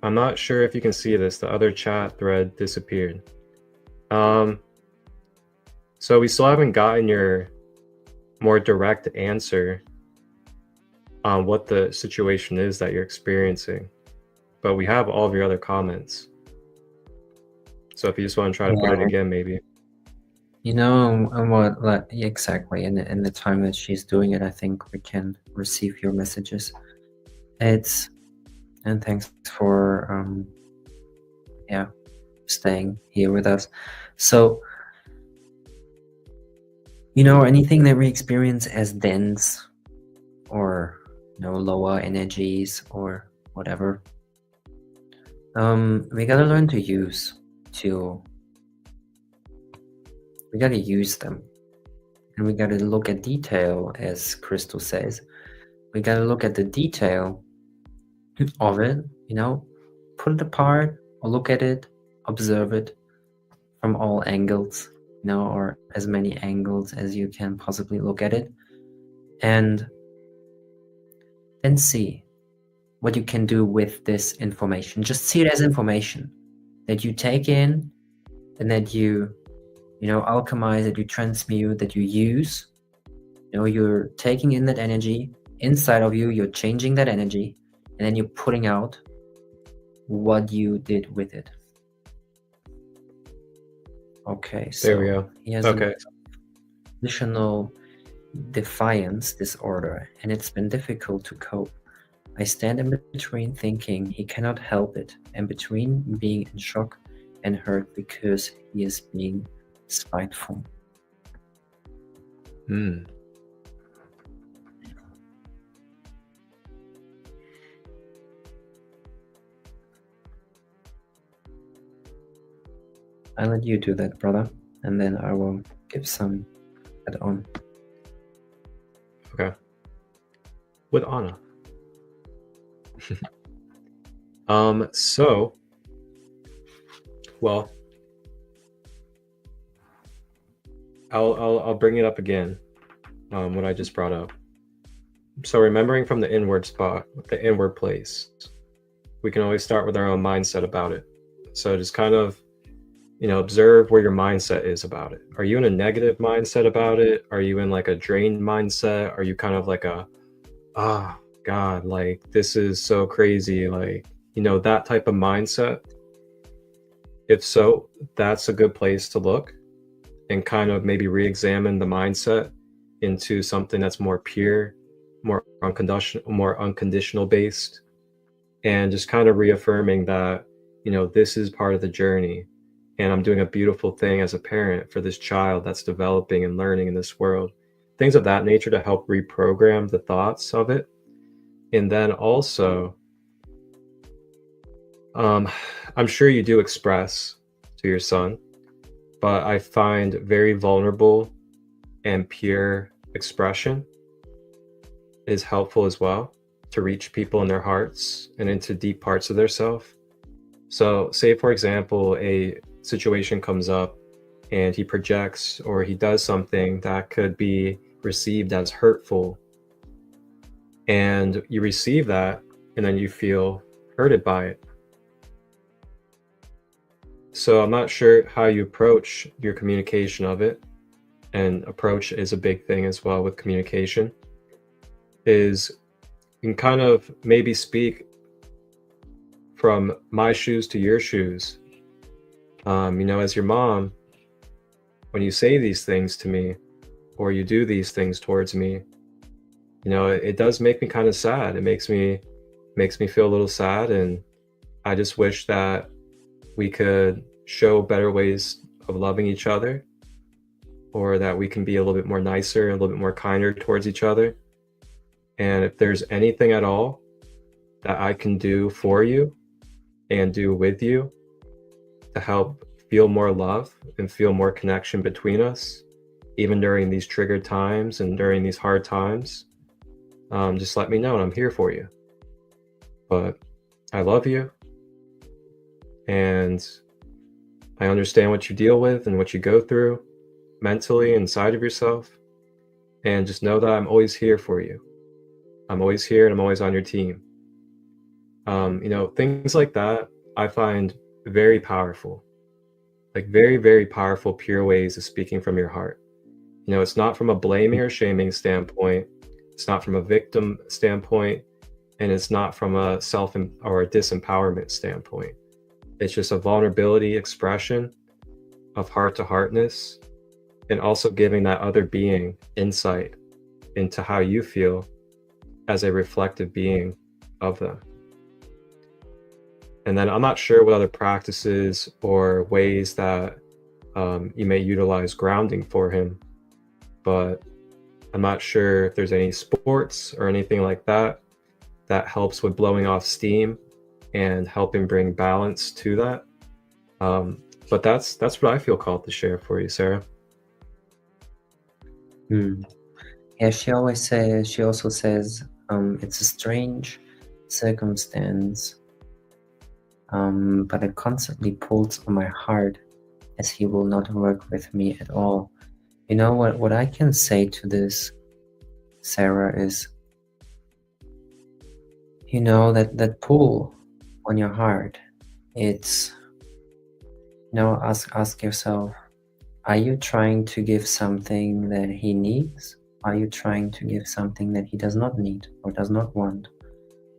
I'm not sure if you can see this. The other chat thread disappeared. So we still haven't gotten your more direct answer on what the situation is that you're experiencing, but we have all of your other comments. So if you just want to try to put it again, maybe.
And what, like, exactly, in the time that she's doing it, I think we can receive your messages. And thanks for staying here with us. So, anything that we experience as dense or lower energies or whatever, we gotta learn to use them, and we gotta look at detail, as Christo says. We gotta look at the detail of it, put it apart, or look at it, observe it from all angles, or as many angles as you can possibly look at it, and then see what you can do with this information. Just see it as information that you take in, and that you alchemize, that you transmute, that you use. You're taking in that energy inside of you, you're changing that energy, and then you're putting out what you did with it. Okay, so
there we go.
He has an additional defiance disorder, and it's been difficult to cope. I stand in between thinking he cannot help it, and between being in shock and hurt because he is being spiteful. I'll let you do that, brother, and then I will give some add-on.
Okay. With honor. So, well, I'll bring it up again, what I just brought up. So remembering from the inward spot, the inward place, we can always start with our own mindset about it. So just kind of, observe where your mindset is about it. Are you in a negative mindset about it? Are you in like a drained mindset? Are you kind of like a, God, like this is so crazy, like, that type of mindset? If so, that's a good place to look and kind of maybe re-examine the mindset into something that's more pure, more unconditional based, and just kind of reaffirming that, this is part of the journey, and I'm doing a beautiful thing as a parent for this child that's developing and learning in this world. Things of that nature to help reprogram the thoughts of it. And then also, I'm sure you do express to your son, but I find very vulnerable and pure expression is helpful as well to reach people in their hearts and into deep parts of their self. So say, for example, a situation comes up and he projects or he does something that could be received as hurtful, and you receive that and then you feel hurted by it. So I'm not sure how you approach your communication of it, and approach is a big thing as well with communication, is you can kind of maybe speak from my shoes to your shoes. As your mom, when you say these things to me or you do these things towards me, it does make me kind of sad. It makes me feel a little sad, and I just wish that we could show better ways of loving each other or that we can be a little bit more nicer, a little bit more kinder towards each other. And if there's anything at all that I can do for you and do with you to help feel more love and feel more connection between us, even during these triggered times and during these hard times, just let me know and I'm here for you. But I love you, and I understand what you deal with and what you go through mentally inside of yourself. And just know that I'm always here for you. I'm always here and I'm always on your team. Things like that I find very powerful, like very, very powerful, pure ways of speaking from your heart. It's not from a blaming or shaming standpoint. It's not from a victim standpoint, and it's not from a self or a disempowerment standpoint. It's just a vulnerability expression of heart to heartness, and also giving that other being insight into how you feel as a reflective being of them. And then I'm not sure what other practices or ways that you may utilize grounding for him, but I'm not sure if there's any sports or anything like that that helps with blowing off steam and helping bring balance to that. But that's what I feel called to share for you, Sarah.
Yeah, she also says, it's a strange circumstance, but it constantly pulls on my heart as he will not work with me at all. What I can say to this, Sarah, is, that pull on your heart, it's, ask yourself, are you trying to give something that he needs? Are you trying to give something that he does not need or does not want?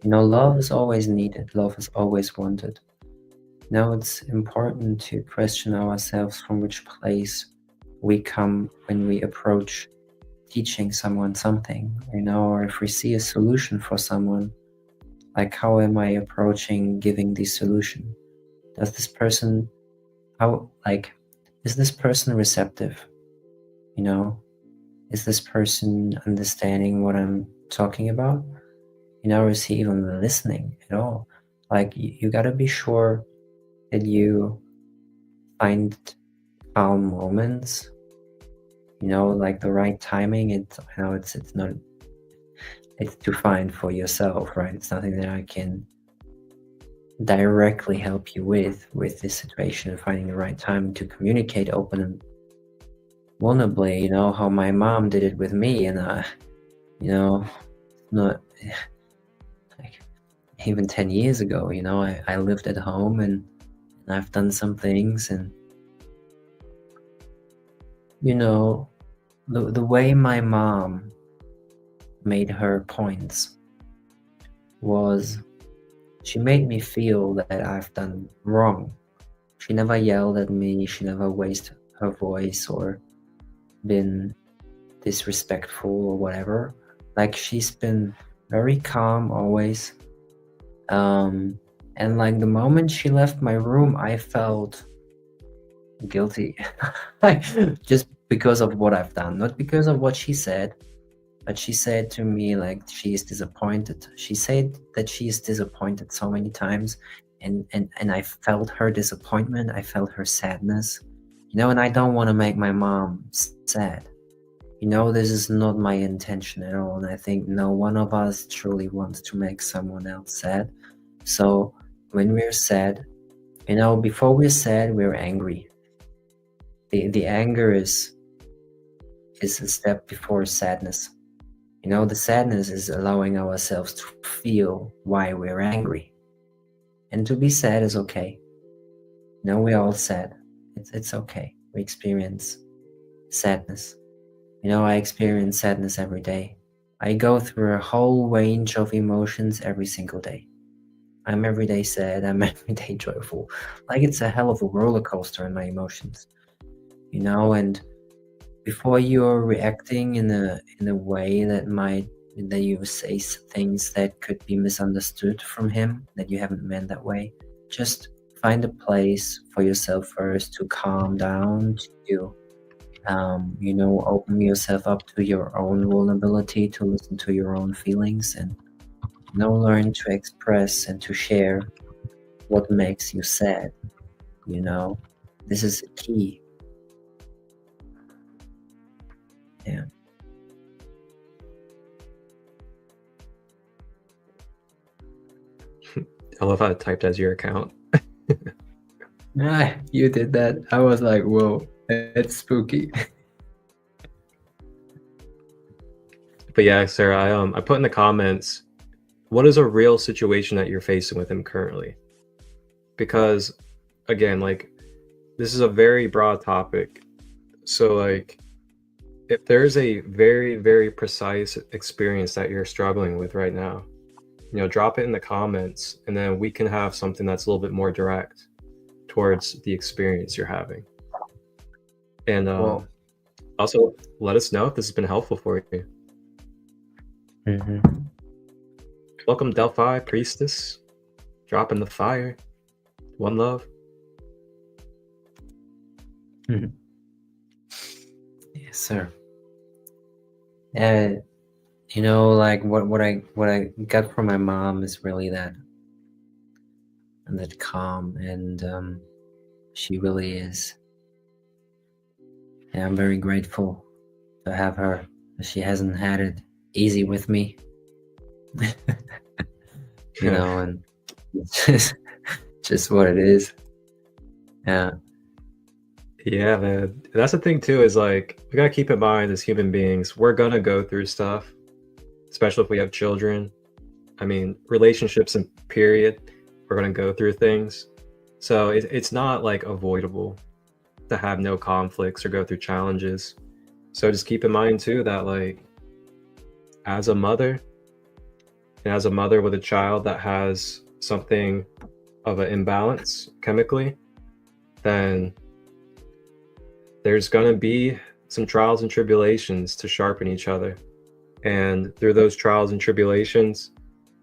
Love is always needed. Love is always wanted. It's important to question ourselves from which place we come when we approach teaching someone something, or if we see a solution for someone, like, how am I approaching giving the solution? Is this person receptive? Is this person understanding what I'm talking about? Or is he even listening at all? Like, you gotta be sure that you find calm moments, like the right timing. It's to find for yourself, right? It's nothing that I can directly help you with this situation of finding the right time to communicate open and vulnerably, how my mom did it with me. And not like even 10 years ago, I lived at home and I've done some things, and the way my mom made her points was, she made me feel that I've done wrong. She never yelled at me, she never raised her voice or been disrespectful or whatever. Like, she's been very calm always. And like, the moment she left my room, I felt guilty. Just because of what I've done, not because of what she said. But she said to me, like, she is disappointed. She said that she is disappointed so many times, and I felt her disappointment. I felt her sadness, and I don't want to make my mom sad. This is not my intention at all, and I think no one of us truly wants to make someone else sad. So when we're sad, before we're sad, we're angry. The anger is a step before sadness. The sadness is allowing ourselves to feel why we're angry. And to be sad is okay. We're all sad. It's okay. We experience sadness. I experience sadness every day. I go through a whole range of emotions every single day. I'm every day sad. I'm every day joyful. Like, it's a hell of a roller coaster in my emotions. And before you're reacting in a way that you say things that could be misunderstood from him, that you haven't meant that way, just find a place for yourself first to calm down, to open yourself up to your own vulnerability, to listen to your own feelings, and learn to express and to share what makes you sad. This is the key. Yeah.
I love how it typed as your account.
You did that. I was like, whoa, that's spooky.
But yeah, Sarah, I put in the comments, what is a real situation that you're facing with him currently? Because again, like, this is a very broad topic. So like, if there's a very, very precise experience that you're struggling with right now, drop it in the comments, and then we can have something that's a little bit more direct towards the experience you're having. And also let us know if this has been helpful for you.
Mm-hmm.
Welcome, Delphi Priestess, dropping the fire. One love.
Mm-hmm. Yes, sir. Like what I got from my mom is really that calm, and she really is. And I'm very grateful to have her. She hasn't had it easy with me. And it's just what it is. Yeah.
Yeah, man. That's the thing too, is like, we gotta keep in mind as human beings, we're gonna go through stuff, especially if we have children. I mean, relationships and period, we're gonna go through things. So it's not like avoidable to have no conflicts or go through challenges. So just keep in mind too that, like, as a mother, and as a mother with a child that has something of an imbalance chemically, then there's going to be some trials and tribulations to sharpen each other. And through those trials and tribulations,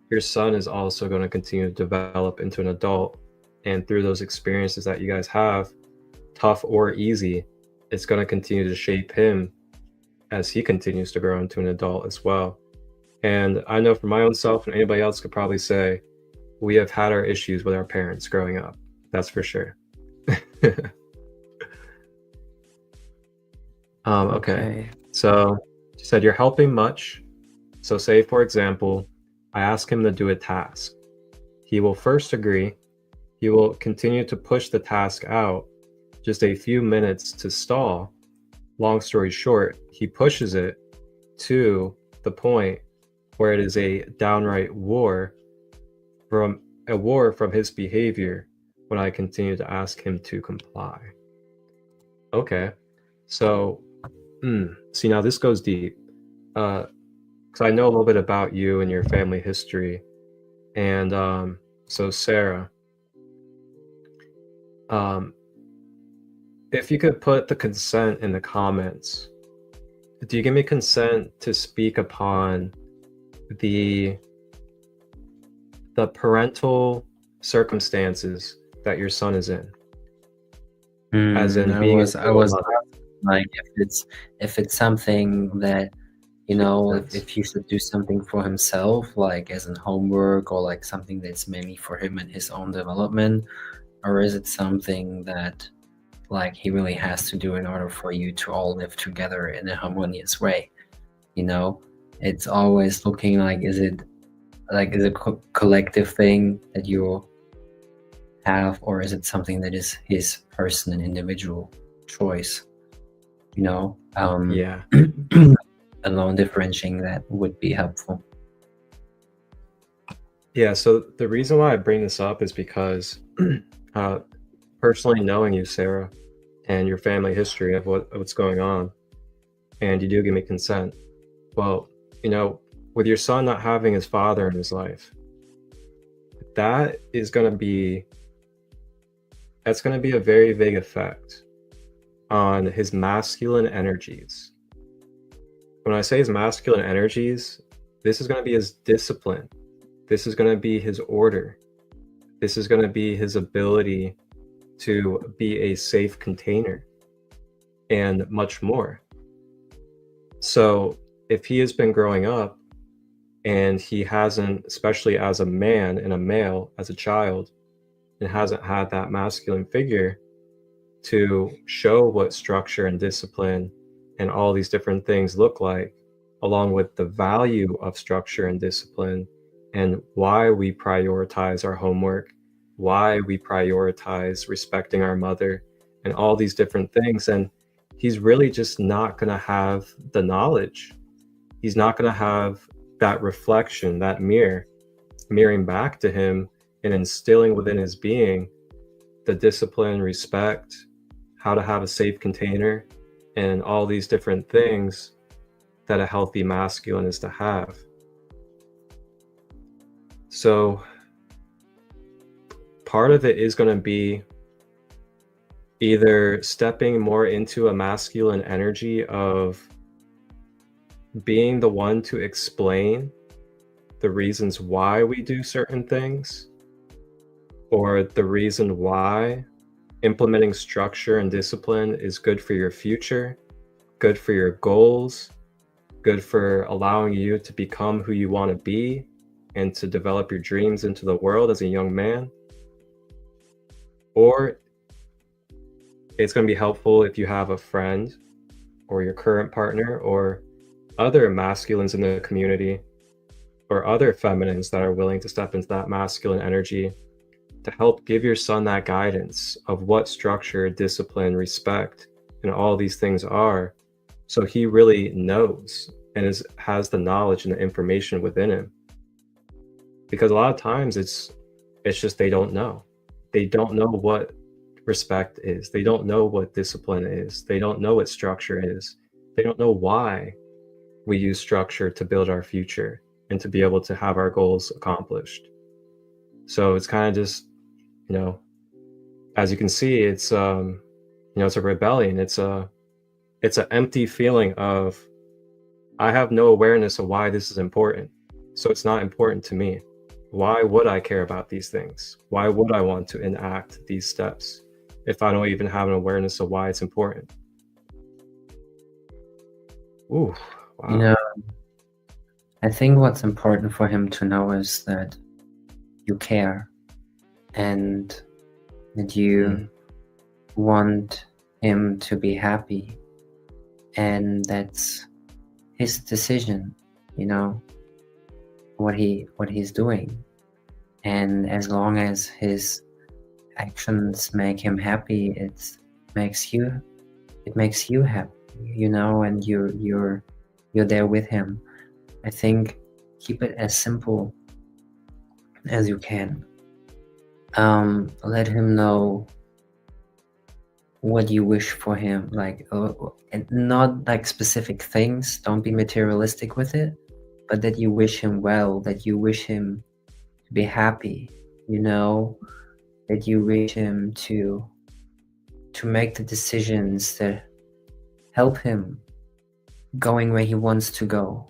your son is also going to continue to develop into an adult. And through those experiences that you guys have, tough or easy, it's going to continue to shape him as he continues to grow into an adult as well. And I know for my own self, and anybody else could probably say, we have had our issues with our parents growing up. That's for sure. Okay. So she said, you're helping much. So say, for example, I ask him to do a task. He will first agree. He will continue to push the task out, just a few minutes to stall. Long story short, he pushes it to the point where it is a downright war from his behavior when I continue to ask him to comply. Okay. So, see, now this goes deep. Because I know a little bit about you and your family history. And so Sarah, if you could put the consent in the comments, do you give me consent to speak upon the parental circumstances that your son is in? As in being
I was like, if it's something that, if you should do something for himself, like as in homework, or like something that's mainly for him and his own development, or is it something that like he really has to do in order for you to all live together in a harmonious way? It's always looking like, is it a collective thing that you have, or is it something that is his personal and individual choice?
Yeah.
Alone differentiating that would be helpful.
Yeah, so the reason why I bring this up is because personally knowing you, Sarah, and your family history of what's going on, and you do give me consent. Well, with your son not having his father in his life, that's going to be a very big effect on his masculine energies. When I say his masculine energies, this is going to be his discipline. This is going to be his order. This is going to be his ability to be a safe container. and much more. So if he has been growing up and he hasn't, especially as a man and a male, as a child, and hasn't had that masculine figure to show what structure and discipline and all these different things look like, along with the value of structure and discipline, and why we prioritize our homework, why we prioritize respecting our mother, and all these different things. And he's really just not going to have the knowledge. He's not going to have that reflection, that mirroring back to him and instilling within his being the discipline, respect, how to have a safe container, and all these different things that a healthy masculine is to have. So part of it is going to be either stepping more into a masculine energy of being the one to explain the reasons why we do certain things, or the reason why implementing structure and discipline is good for your future, good for your goals, good for allowing you to become who you want to be and to develop your dreams into the world as a young man. Or it's going to be helpful if you have a friend or your current partner or other masculines in the community or other feminines that are willing to step into that masculine energy to help give your son that guidance of what structure, discipline, respect, and all these things are, so he really knows and has the knowledge and the information within him. Because a lot of times it's just they don't know. They don't know what respect is. They don't know what discipline is. They don't know what structure is. They don't know why we use structure to build our future and to be able to have our goals accomplished. So it's kind of just, as you can see, it's it's a rebellion. It's an empty feeling of, I have no awareness of why this is important, so it's not important to me. Why would I care about these things? Why would I want to enact these steps if I don't even have an awareness of why it's important? Ooh, wow.
I think what's important for him to know is that you care and that you want him to be happy, and that's his decision, what he's doing. And as long as his actions make him happy, it makes you happy, and you're there with him. I think keep it as simple as you can. Let him know what you wish for him, and not like specific things. Don't be materialistic with it, but that you wish him well, that you wish him to be happy, that you wish him to make the decisions that help him going where he wants to go,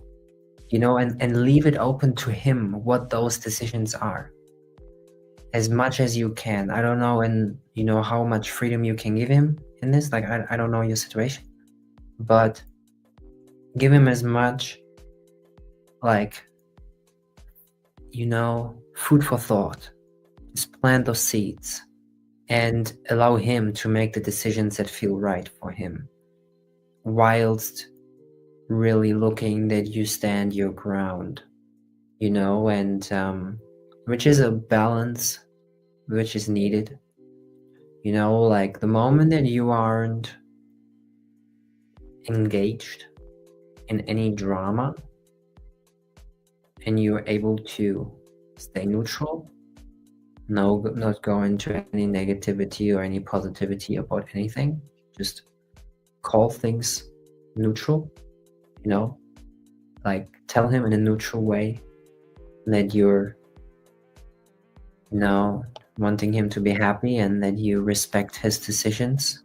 and leave it open to him what those decisions are, as much as you can. I don't know, and how much freedom you can give him in this. I don't know your situation, but give him as much, food for thought. Just plant those seeds and allow him to make the decisions that feel right for him, whilst really looking that you stand your ground, and which is a balance which is needed. The moment that you aren't engaged in any drama and you're able to stay neutral, not go into any negativity or any positivity about anything, just call things neutral, tell him in a neutral way that you're wanting him to be happy and that you respect his decisions.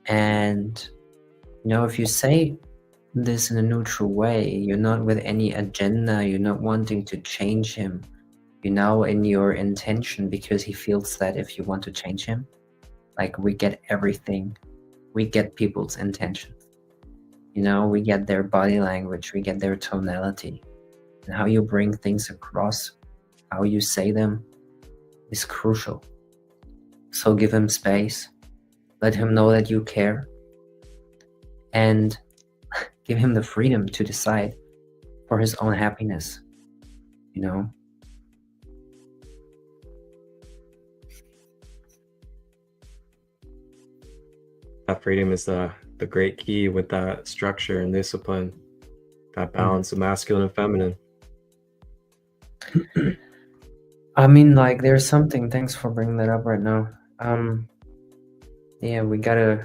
And if you say this in a neutral way, you're not with any agenda, you're not wanting to change him, in your intention, because he feels that if you want to change him, we get everything we get people's intentions. You know, we get their body language, we get their tonality, and how you bring things across, how you say them is crucial. So give him space, let him know that you care, and give him the freedom to decide for his own happiness, you know?
That freedom is the great key with that structure and discipline, that balance of masculine and feminine.
I mean, like, there's something, thanks for bringing that up right now. Yeah, we gotta,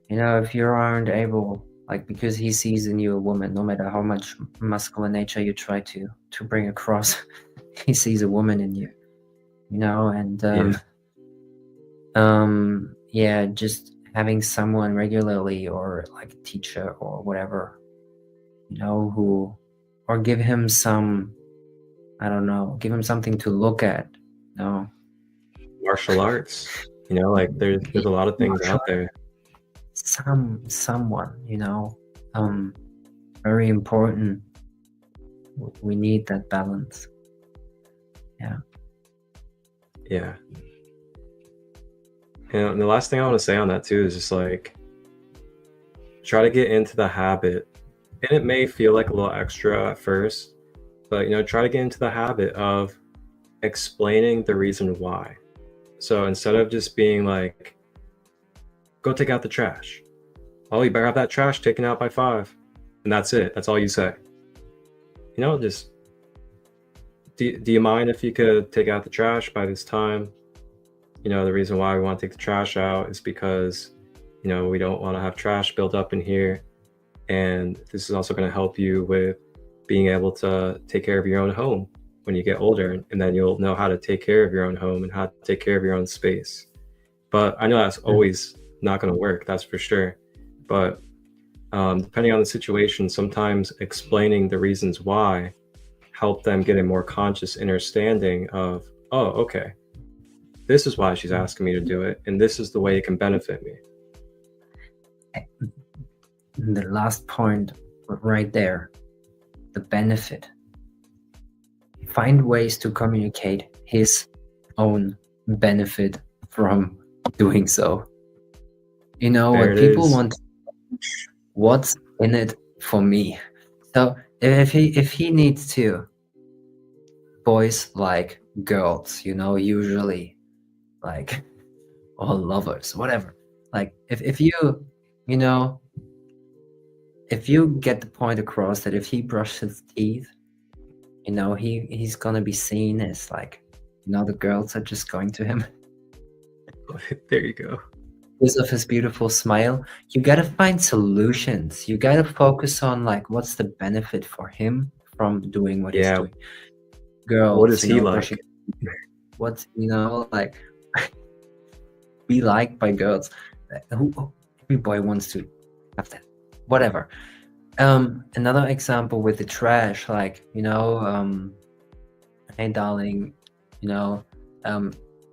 you know, if you aren't able, like, because he sees in you a woman, no matter how much masculine nature you try to bring across, he sees a woman in you, you know, and yeah, just having someone regularly, or like a teacher or whatever, you know, who, or give him some, I don't know, give him something to look at, you know.
Martial arts, you know, like there's a lot of things out there.
Someone, you know, very important. We need that balance.
Yeah. And the last thing I want to say on that too is just like, try to get into the habit, and it may feel like a little extra at first, but you know, try to get into the habit of explaining the reason why. So instead of just being like, go take out the trash. Oh, you better have that trash taken out by 5. And that's it. That's all you say. You know, just, do you mind if you could take out the trash by this time? You know, the reason why we want to take the trash out is because, you know, we don't want to have trash built up in here. And this is also going to help you with being able to take care of your own home when you get older, and then you'll know how to take care of your own home and how to take care of your own space. But I know that's always not going to work, that's for sure. But depending on the situation, sometimes explaining the reasons why help them get a more conscious understanding of, oh, okay, this is why she's asking me to do it, and this is the way it can benefit me.
The last point right there, the benefit. Find ways to communicate his own benefit from doing so. You know,
There
what
it
people
is.
want, what's in it for me. So if he needs to, boys like girls, you know, usually, like, all lovers, whatever. Like, if you, you know, if you get the point across that if he brushes his teeth, you know, he's gonna be seen as, like, you know, the girls are just going to him
There you go.
because of his beautiful smile. You gotta find solutions. You gotta focus on, like, what's the benefit for him from doing what he's
Yeah.
doing. Girls,
What is
you
he
know,
like?
brushing- what's, you know, like, be liked by girls. Every boy wants to have that. Whatever. Another example with the trash, like, you know, hey darling, you know,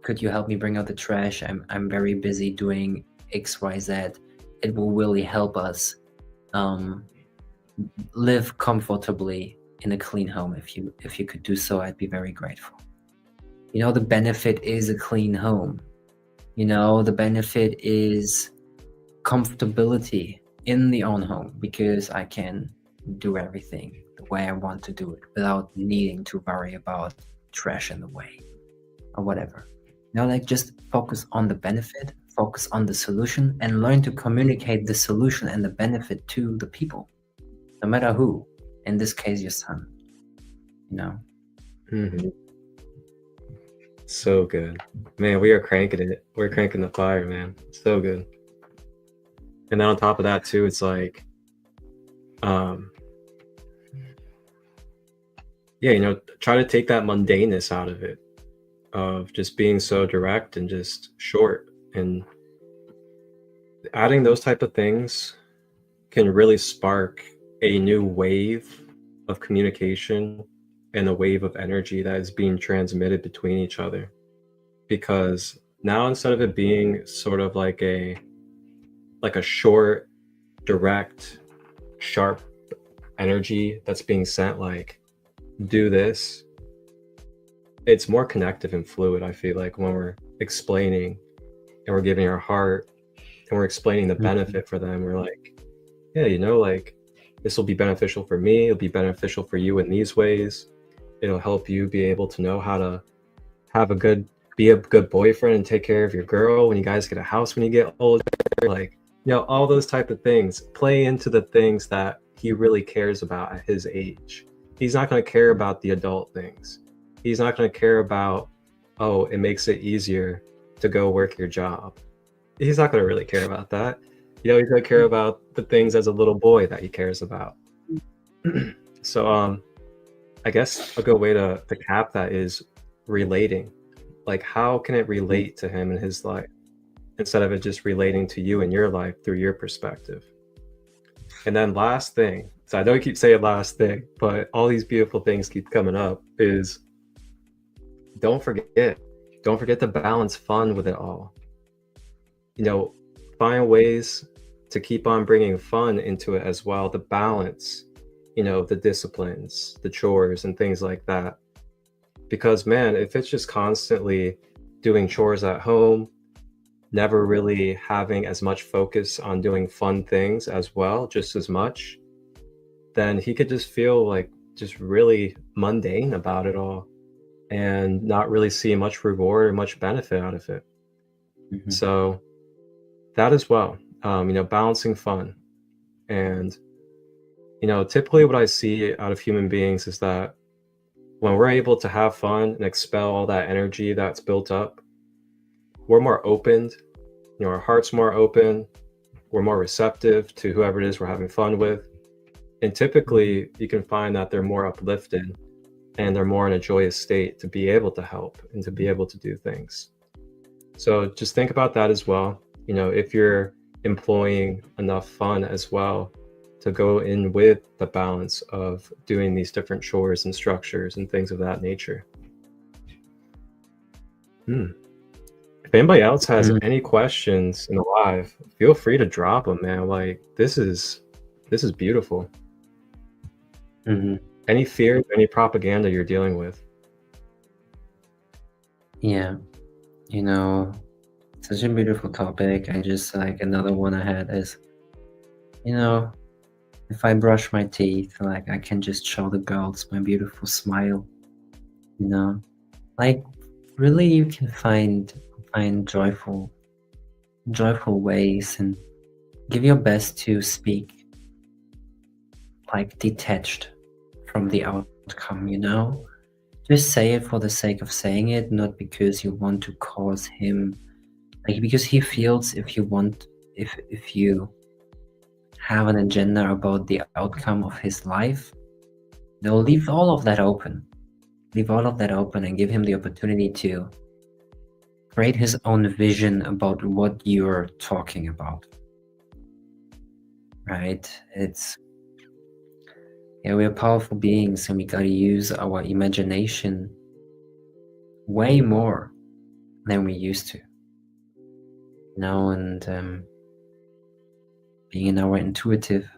could you help me bring out the trash? I'm very busy doing XYZ. It will really help us live comfortably in a clean home. If you could do so, I'd be very grateful. You know, the benefit is a clean home. You know, the benefit is comfortability in the own home, because I can do everything the way I want to do it without needing to worry about trash in the way or whatever. You know, like, just focus on the benefit, focus on the solution, and learn to communicate the solution and the benefit to the people, no matter who. In this case, your son. You know.
Mm-hmm. So good, man. We are cranking it. We're cranking the fire, man. So good. And then on top of that too, it's like, yeah, you know, try to take that mundaneness out of it, of just being so direct and just short, and adding those type of things can really spark a new wave of communication and a wave of energy that is being transmitted between each other. Because now, instead of it being sort of like a like a short, direct, sharp energy that's being sent, like, do this. It's more connective and fluid, I feel like, when we're explaining and we're giving our heart and we're explaining the benefit for them. We're like, yeah, you know, like, this will be beneficial for me, it'll be beneficial for you in these ways. It'll help you be able to know how to be a good boyfriend and take care of your girl when you guys get a house when you get older. Like, you know, all those type of things play into the things that he really cares about at his age. He's not going to care about the adult things. He's not going to care about, oh, it makes it easier to go work your job. He's not going to really care about that. You know, he's going to care about the things as a little boy that he cares about. So I guess a good way to cap that is relating. Like, how can it relate to him in his life instead of it just relating to you in your life through your perspective? And then last thing, so I know you keep saying last thing, but all these beautiful things keep coming up, is don't forget to balance fun with it all. You know, find ways to keep on bringing fun into it as well, to balance, you know, the disciplines, the chores and things like that. Because man, if it's just constantly doing chores at home, never really having as much focus on doing fun things as well, just as much, then he could just feel like just really mundane about it all and not really see much reward or much benefit out of it. So that as well, you know, balancing fun. And, you know, typically what I see out of human beings is that when we're able to have fun and expel all that energy that's built up, we're more opened, you know, our heart's more open, we're more receptive to whoever it is we're having fun with. And typically you can find that they're more uplifted and they're more in a joyous state to be able to help and to be able to do things. So just think about that as well. You know, if you're employing enough fun as well to go in with the balance of doing these different chores and structures and things of that nature. If anybody else has any questions in the live, feel free to drop them, man. Like, this is beautiful. Any fears, any propaganda you're dealing with?
Yeah, you know, such a beautiful topic. I just, like, another one I had is, you know, if I brush my teeth, like, I can just show the girls my beautiful smile, you know, like, really you can find joyful ways and give your best to speak like detached from the outcome, you know, just say it for the sake of saying it, not because you want to cause him, like, because he feels if you have an agenda about the outcome of his life, they'll leave all of that open and give him the opportunity to create his own vision about what you're talking about, right? We're powerful beings and we gotta use our imagination way more than we used to, you know, and being in our intuitive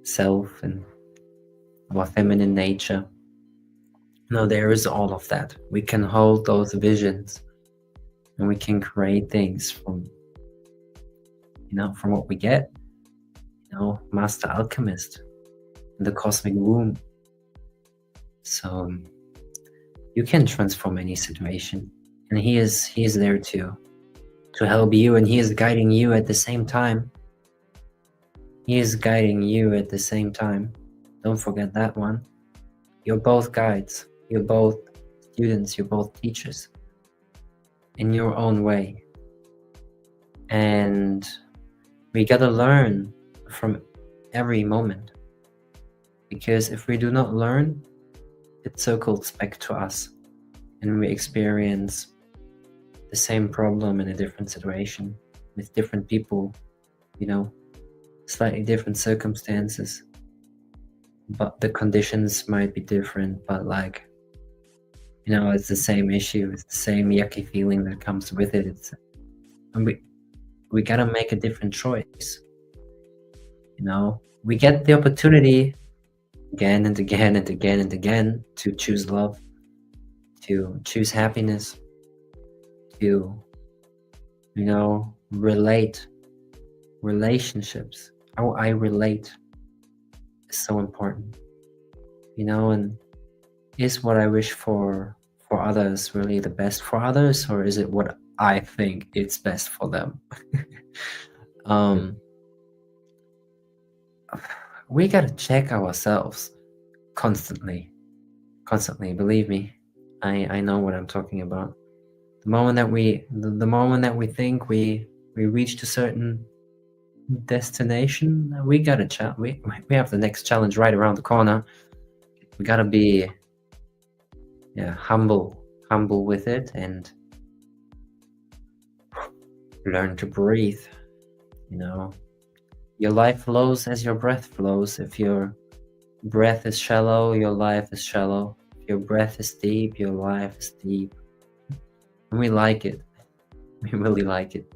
self and our feminine nature. No, there is all of that. We can hold those visions and we can create things from what we get, you know, Master Alchemist in the cosmic womb. So you can transform any situation, and he is there to help you, and he is guiding you at the same time. Don't forget that one. You're both guides, you're both students, you're both teachers in your own way. And we gotta learn from every moment, because if we do not learn, it circles back to us and we experience the same problem in a different situation with different people, you know, slightly different circumstances, but the conditions might be different, but, like, you know, it's the same issue, it's the same yucky feeling that comes with it. And we gotta make a different choice. You know, we get the opportunity again and again and again and again to choose love, to choose happiness, to, you know, relationships. How I relate is so important, you know. And is what I wish for others really the best for others, or is it what I think it's best for them? We gotta check ourselves constantly. Believe me, I know what I'm talking about. The moment that we think we reached a certain destination, we gotta we have the next challenge right around the corner. We gotta be humble with it and learn to breathe. You know, your life flows as your breath flows. If your breath is shallow, your life is shallow. If your breath is deep, your life is deep. And we like it. We really like it.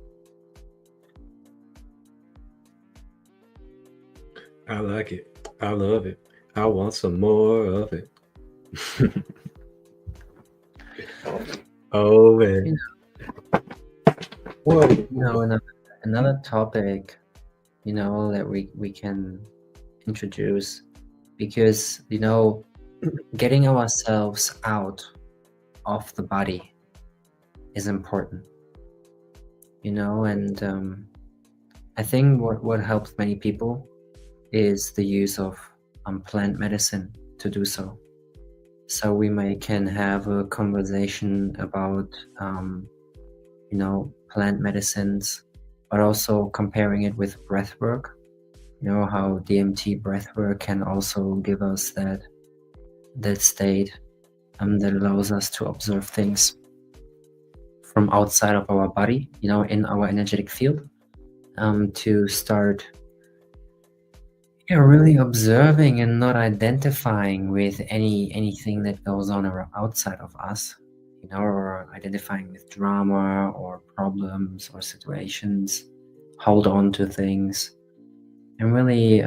I like it. I love it. I want some more of it. Oh man.
Well, you know, another topic, you know, that we can introduce, because, you know, getting ourselves out of the body is important, you know. And I think what helps many people is the use of plant medicine to do so. So we can have a conversation about you know, plant medicines, but also comparing it with breath work. You know, how DMT breath work can also give us that state that allows us to observe things from outside of our body, you know, in our energetic field, to start really observing and not identifying with anything that goes on outside of us, you know, or identifying with drama or problems or situations, hold on to things, and really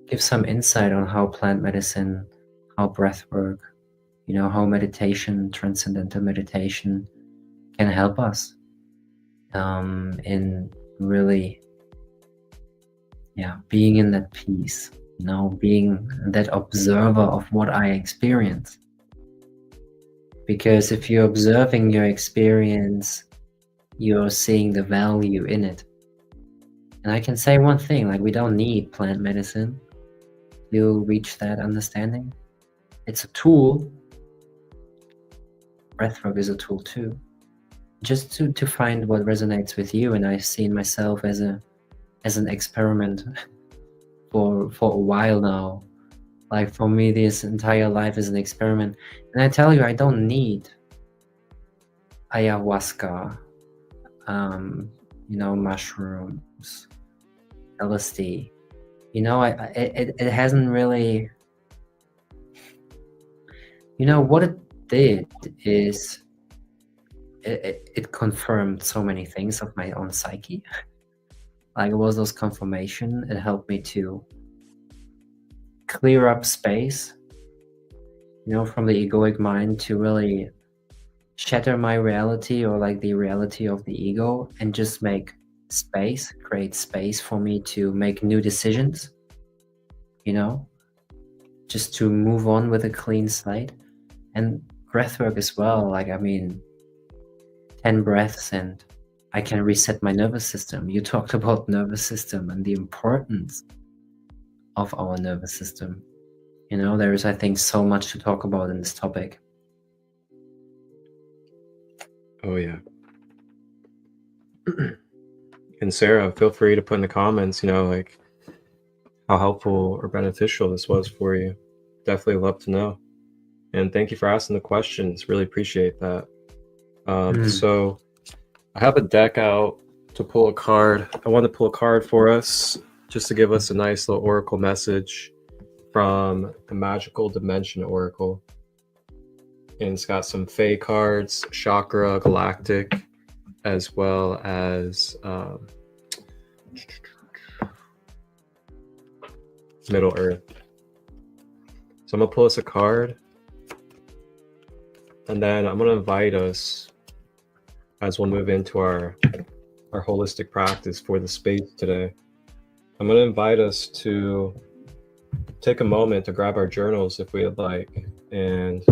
give some insight on how plant medicine, how breath work, you know, how meditation, transcendental meditation can help us in really being in that peace, you know, being that observer of what I experience. Because if you're observing your experience, you're seeing the value in it. And I can say one thing, like, we don't need plant medicine to reach that understanding. It's a tool. Breathwork is a tool too, just to find what resonates with you. And I've seen myself as an experiment for a while now. Like, for me, this entire life is an experiment. And I tell you, I don't need ayahuasca, you know, mushrooms, LSD. You know, it hasn't really, you know, what it did is it confirmed so many things of my own psyche. Like, it was those confirmation. It helped me to clear up space, you know, from the egoic mind, to really shatter my reality, or like the reality of the ego, and just make space, create space for me to make new decisions, you know, just to move on with a clean slate. And breathwork as well. Like, I mean, 10 breaths and I can reset my nervous system. You talked about nervous system and the importance of our nervous system. You know, there is, I think, so much to talk about in this topic.
Oh yeah. And Sarah, feel free to put in the comments, you know, like, how helpful or beneficial this was for you. Definitely love to know. And thank you for asking the questions. Really appreciate that. So I have a deck out to pull a card. I want to pull a card for us, just to give us a nice little oracle message from the Magical Dimension Oracle. And it's got some Fae cards, Chakra, Galactic, as well as Middle Earth. So I'm gonna pull us a card, and then I'm gonna invite us as we'll move into our holistic practice for the space today. I'm gonna invite us to take a moment to grab our journals if we would like, and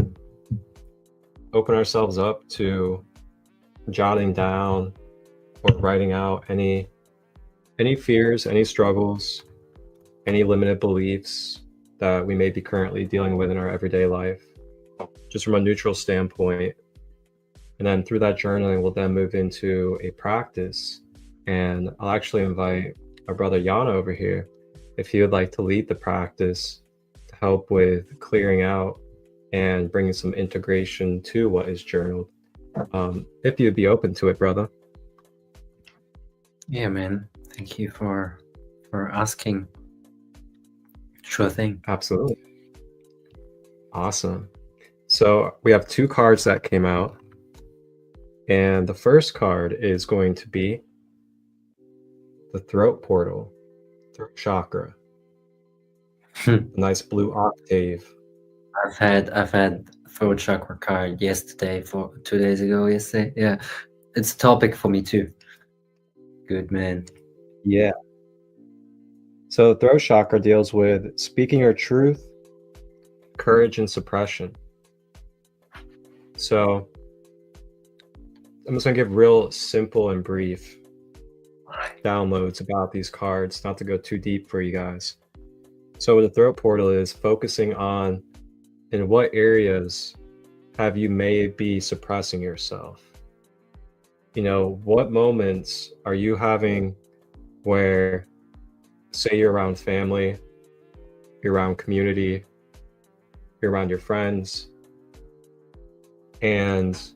open ourselves up to jotting down or writing out any fears, any struggles, any limited beliefs that we may be currently dealing with in our everyday life, just from a neutral standpoint. And then through that journaling, we'll then move into a practice. And I'll actually invite our brother Yana over here, if he would like to lead the practice to help with clearing out and bringing some integration to what is journaled. If you'd be open to it, brother.
Yeah, man. Thank you for asking. Sure thing.
Absolutely. Awesome. So we have 2 cards that came out. And the first card is going to be the throat portal, throat chakra. Nice blue octave.
I've had throat chakra card yesterday, for 2 days ago, yesterday. Yeah. It's a topic for me too. Good, man.
Yeah. So the throat chakra deals with speaking your truth, courage, and suppression. So I'm just gonna give real simple and brief downloads about these cards, not to go too deep for you guys. So the throat portal is focusing on in what areas have you may be suppressing yourself. You know, what moments are you having where, say you're around family, you're around community, you're around your friends, and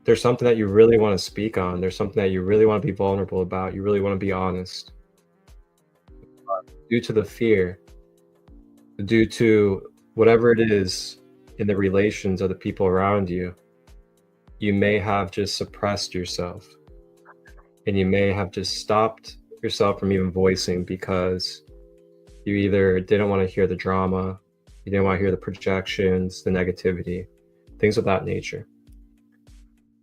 there's something that you really want to speak on, there's something that you really want to be vulnerable about, you really want to be honest. Due to the fear, due to whatever it is in the relations of the people around you, you may have just suppressed yourself, and you may have just stopped yourself from even voicing because you either didn't want to hear the drama, you didn't want to hear the projections, the negativity, things of that nature.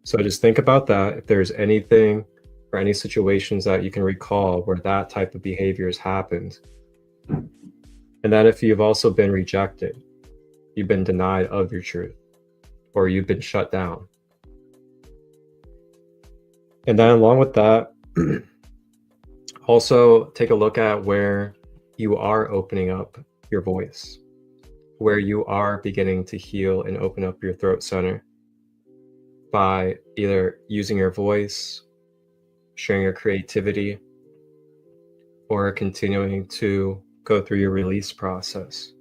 So just think about that. If there's anything or any situations that you can recall where that type of behavior has happened. And then if you've also been rejected, you've been denied of your truth, or you've been shut down. And then along with that, also take a look at where you are opening up your voice, where you are beginning to heal and open up your throat center by either using your voice, sharing your creativity, or continuing to go through your release process.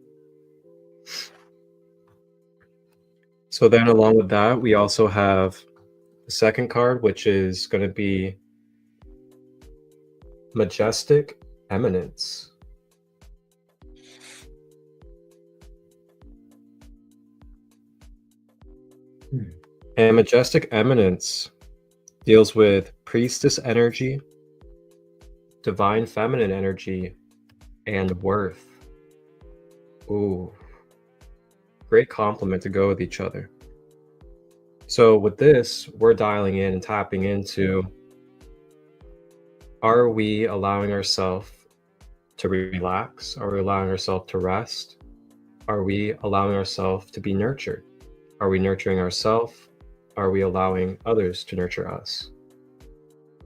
So then along with that, we also have the second card, which is going to be Majestic Eminence. And Majestic Eminence deals with priestess energy, divine feminine energy, and worth. Ooh, great compliment to go with each other. So with this, we're dialing in and tapping into, are we allowing ourselves to relax? Are we allowing ourselves to rest? Are we allowing ourselves to be nurtured? Are we nurturing ourselves? Are we allowing others to nurture us?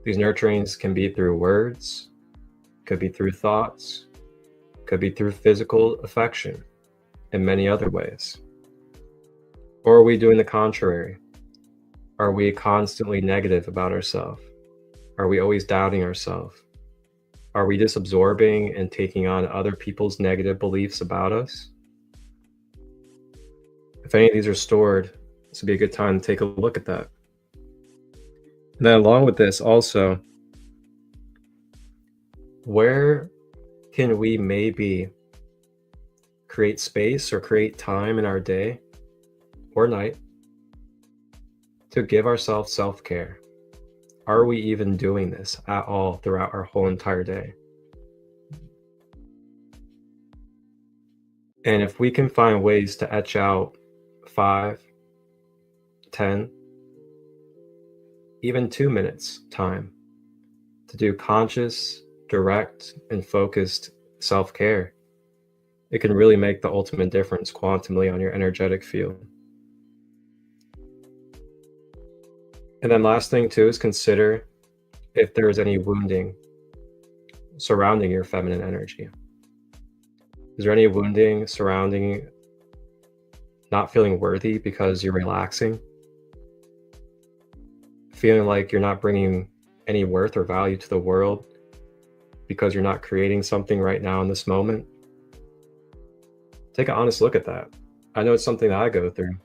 These nurturings can be through words, could be through thoughts, could be through physical affection, and many other ways. Or are we doing the contrary? Are we constantly negative about ourselves? Are we always doubting ourselves? Are we just absorbing and taking on other people's negative beliefs about us? If any of these are stored, this would be a good time to take a look at that. And then along with this also, where can we maybe create space or create time in our day or night to give ourselves self-care? Are we even doing this at all throughout our whole entire day? And if we can find ways to etch out 5, 10, even 2 minutes time to do conscious, direct, and focused self-care, it can really make the ultimate difference quantumly on your energetic field. And then last thing too is consider if there is any wounding surrounding your feminine energy. Is there any wounding surrounding not feeling worthy because you're relaxing? Feeling like you're not bringing any worth or value to the world because you're not creating something right now in this moment? Take an honest look at that. I know it's something that I go through,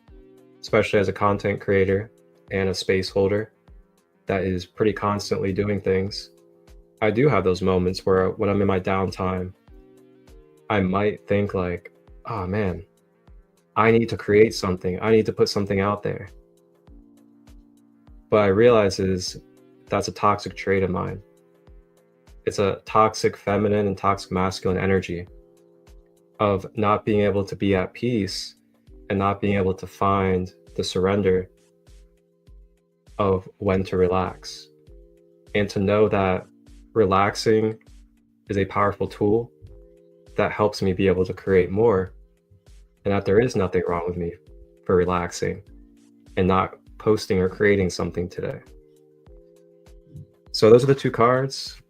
especially as a content creator and a space holder that is pretty constantly doing things. I do have those moments where when I'm in my downtime, I might think like, oh man, I need to create something. I need to put something out there. But I realize that's a toxic trait of mine. It's a toxic feminine and toxic masculine energy of not being able to be at peace and not being able to find the surrender of when to relax, and to know that relaxing is a powerful tool that helps me be able to create more, and that there is nothing wrong with me for relaxing and not posting or creating something today. So those are the 2 cards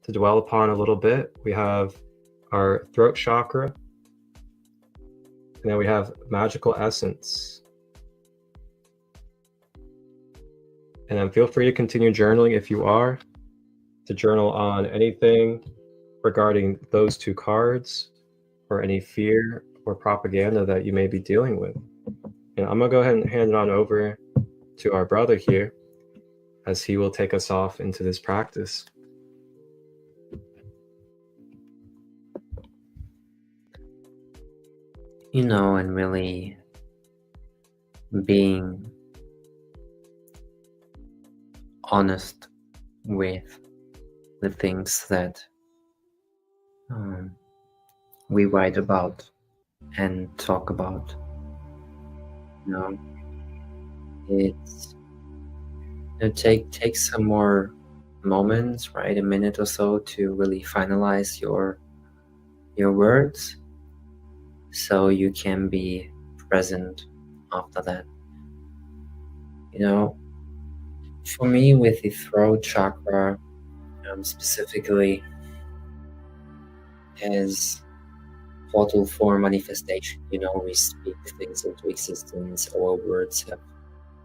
to dwell upon a little bit. We have our throat chakra, and then we have magical essence. And then feel free to continue journaling if you are, to journal on anything regarding those 2 cards or any fear or propaganda that you may be dealing with. And I'm gonna go ahead and hand it on over to our brother here as he will take us off into this practice.
And really being honest with the things that we write about and talk about. It's take some more moments, right? A minute or so to really finalize your words, so you can be present after that. For me, with the throat chakra, specifically as portal for manifestation, we speak things into existence. Our words have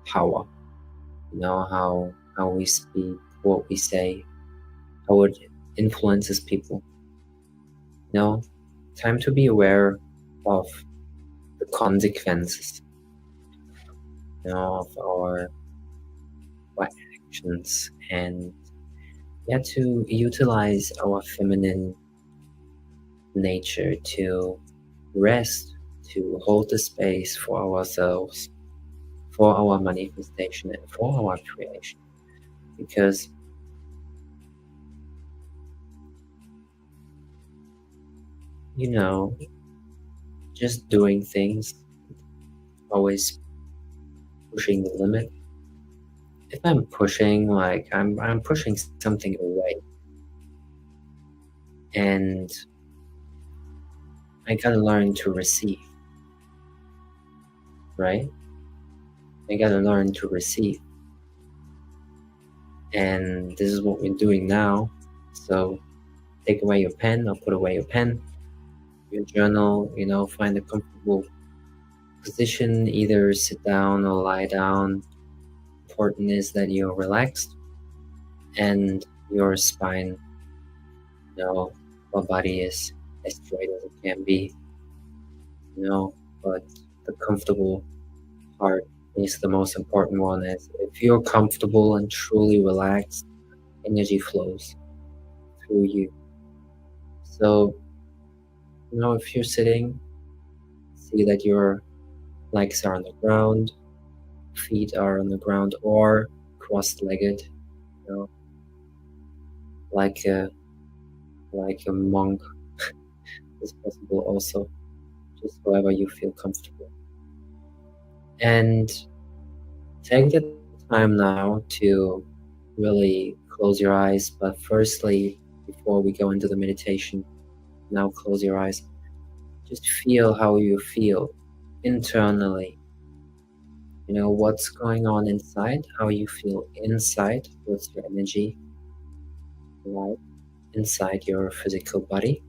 power. How we speak, what we say, how it influences people. Time to be aware of the consequences, of our actions, and to utilize our feminine nature to rest, to hold the space for ourselves, for our manifestation, and for our creation. Because just doing things, always pushing the limit. If I'm pushing, I'm pushing something away, and I gotta learn to receive, right? I gotta learn to receive, and this is what we're doing now. So take away your pen, or put away your pen, your journal. Find a comfortable position, either sit down or lie down. Important is that you're relaxed and your spine, your body is as straight as it can be, but the comfortable part is the most important one. As if you're comfortable and truly relaxed, energy flows through you. So, if you're sitting, see that your legs are on the ground, feet are on the ground, or cross-legged, like a monk is possible also. just wherever you feel comfortable. And take the time now to really close your eyes. But firstly, before we go into the meditation, now close your eyes. Just feel how you feel internally. You know, what's going on inside, how you feel inside, what's your energy like inside your physical body,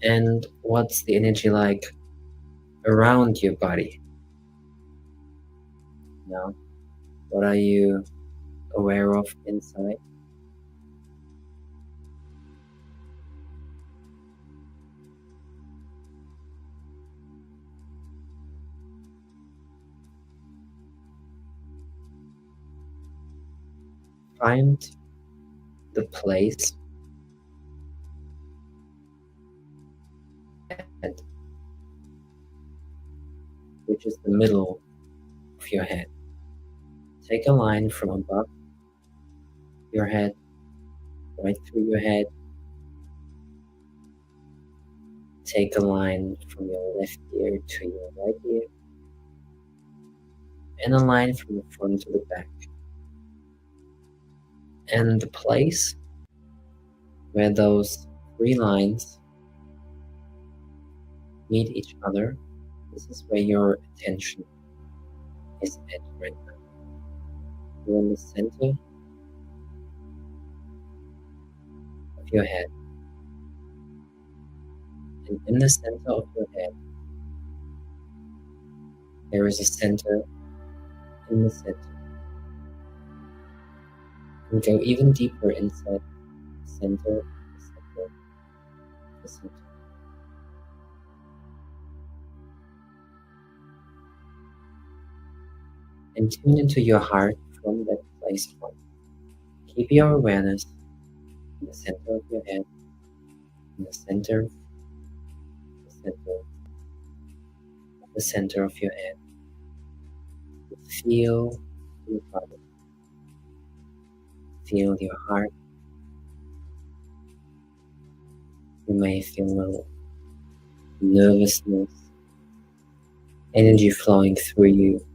and what's the energy like around your body. Now, what are you aware of inside? Find the place which is the middle of your head. Take a line from above your head, right through your head. Take a line from your left ear to your right ear, and a line from the front to the back. And the place where those three lines meet each other, this is where your attention is at right now. You're in the center of your head. And in the center of your head, there is a center in the center. And go even deeper inside the center, the center, the center. And tune into your heart from that place on. Keep your awareness in the center of your head, in the center, the center of your head. Feel your body. Feel your heart. You may feel a little nervousness, energy flowing through you.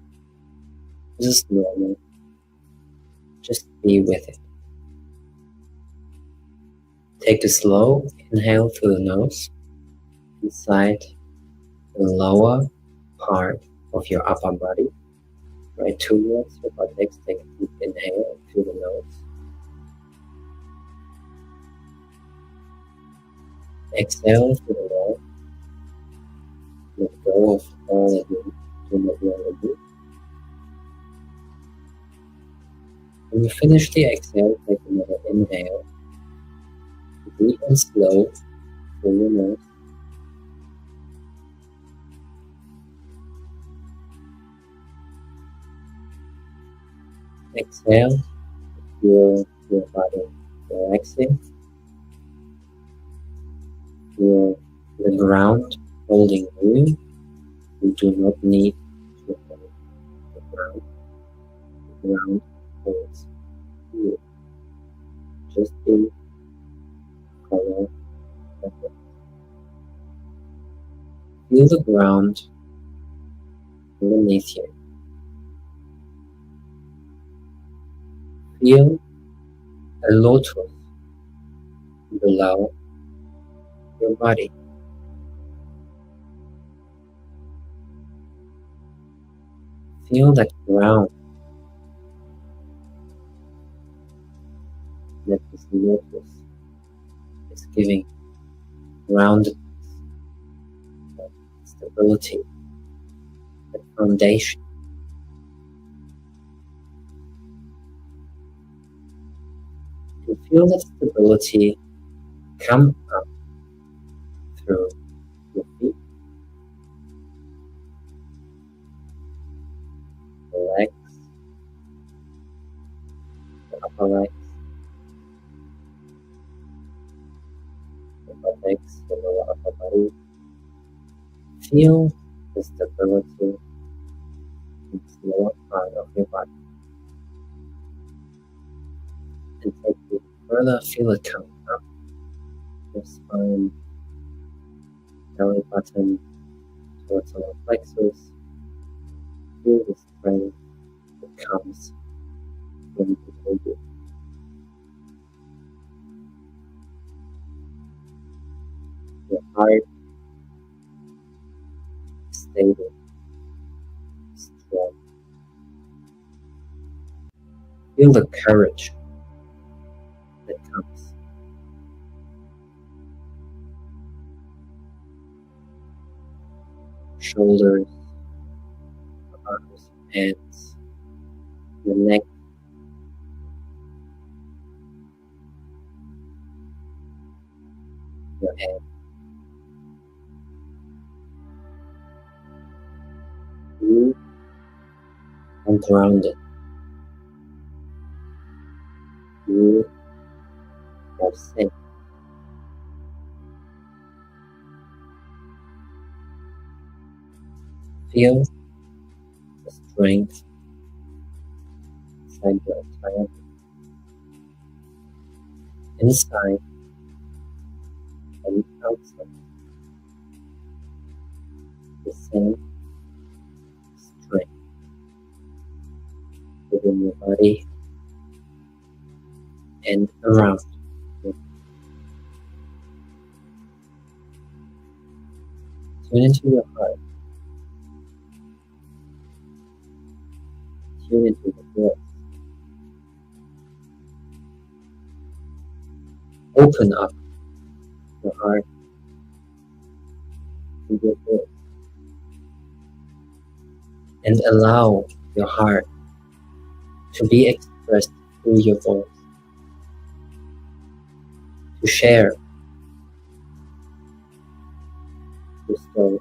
This is normal. Just be with it. Take a slow inhale through the nose inside the lower part of your upper body, right towards your buttocks. Take a deep inhale through the nose. Exhale through the mouth. Let go of all that you do not want to do. When you finish the exhale, take another inhale. Deep and slow through your nose. Exhale, feel your body relaxing. Feel the ground holding you. You do not need to hold the ground. The ground holds you. Just be color. Feel the ground underneath you. Feel a lotus below your body. Feel that ground that this lotus is giving groundedness, that stability, that foundation. You feel that stability come up through your feet, the legs, the upper legs, the buttocks, the lower upper body. Feel the stability in this lower part of your body. And take it further, feel it come up your spine, belly button towards our plexus. Feel the strength that comes from behavior. Your heart is stable, strong. Feel the courage that comes. Shoulders, arms, hands, your neck, your head. You are grounded. You are safe. Feel the strength inside your entire body. Inside and outside. The same strength within your body and around you. Tune into your heart. Tune into the breath. Open up your heart to your breath. And allow your heart to be expressed through your voice. To share your story.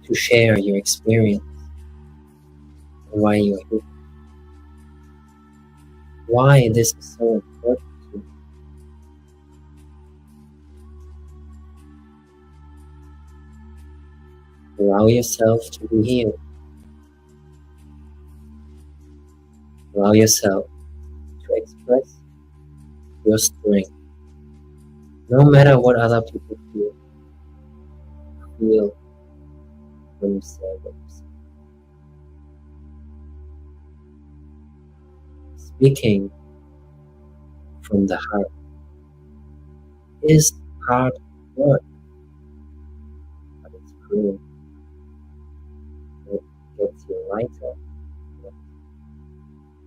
To share your experience and why you're here. Why this is so important to you. Allow yourself to be here. Allow yourself to express your strength. No matter what other people feel. Feel when you say what you say. Speaking from the heart is hard work, but it's true. It gets you lighter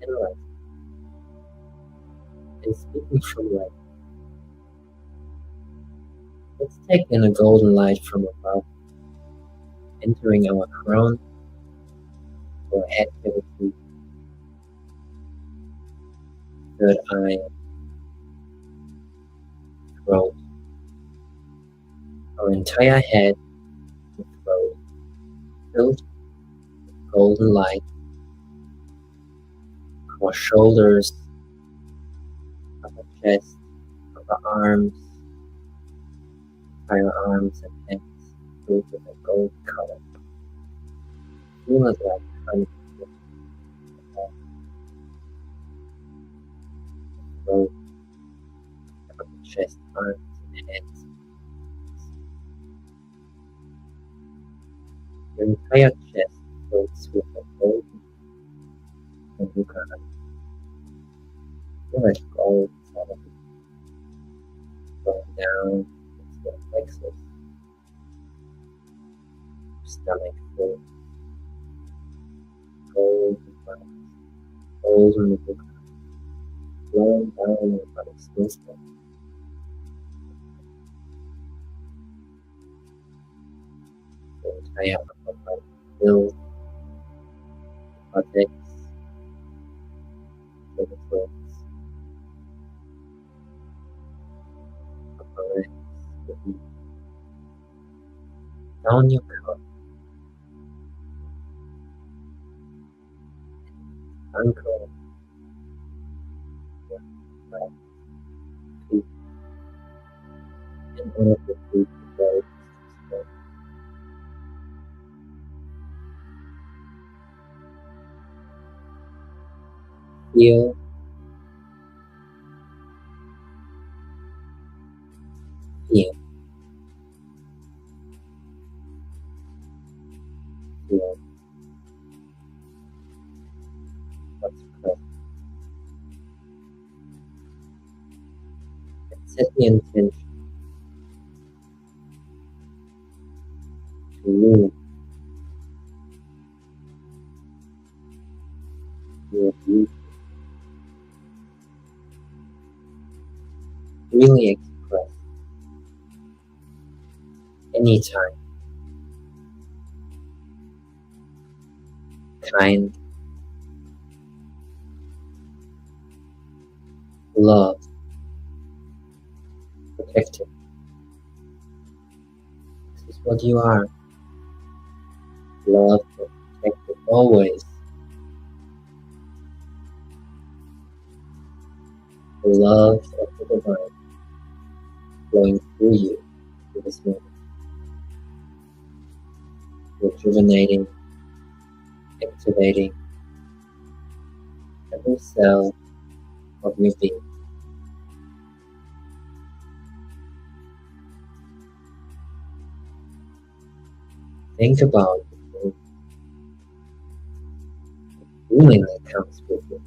and lighter. And speaking from light, let's take in a golden light from above, entering our crown, our head cavity, third eye, throat, our entire head and throat filled with golden light, our shoulders, upper chest, upper arms, entire arms and hands filled with a gold color. Feel it like honey. Throat, upper chest, arms and hands. Your entire chest floats with a golden and you can feel that gold inside of you, going down into your plexus, stomach full, gold and vibes, gold and you flowing down your body smoothly. The entire upper body filled with buttocks, genitals, upper legs, the feet, down your calf, ankle, your back, feet, and all of the feet very straight. Feel feel what's present. And set the intention to move your beauty, really express anytime kind, love, protective. This is what you are. Love, protective, always. The love of the divine flowing through you to this moment, rejuvenating, activating every cell of your being. Think about the feeling that comes with it,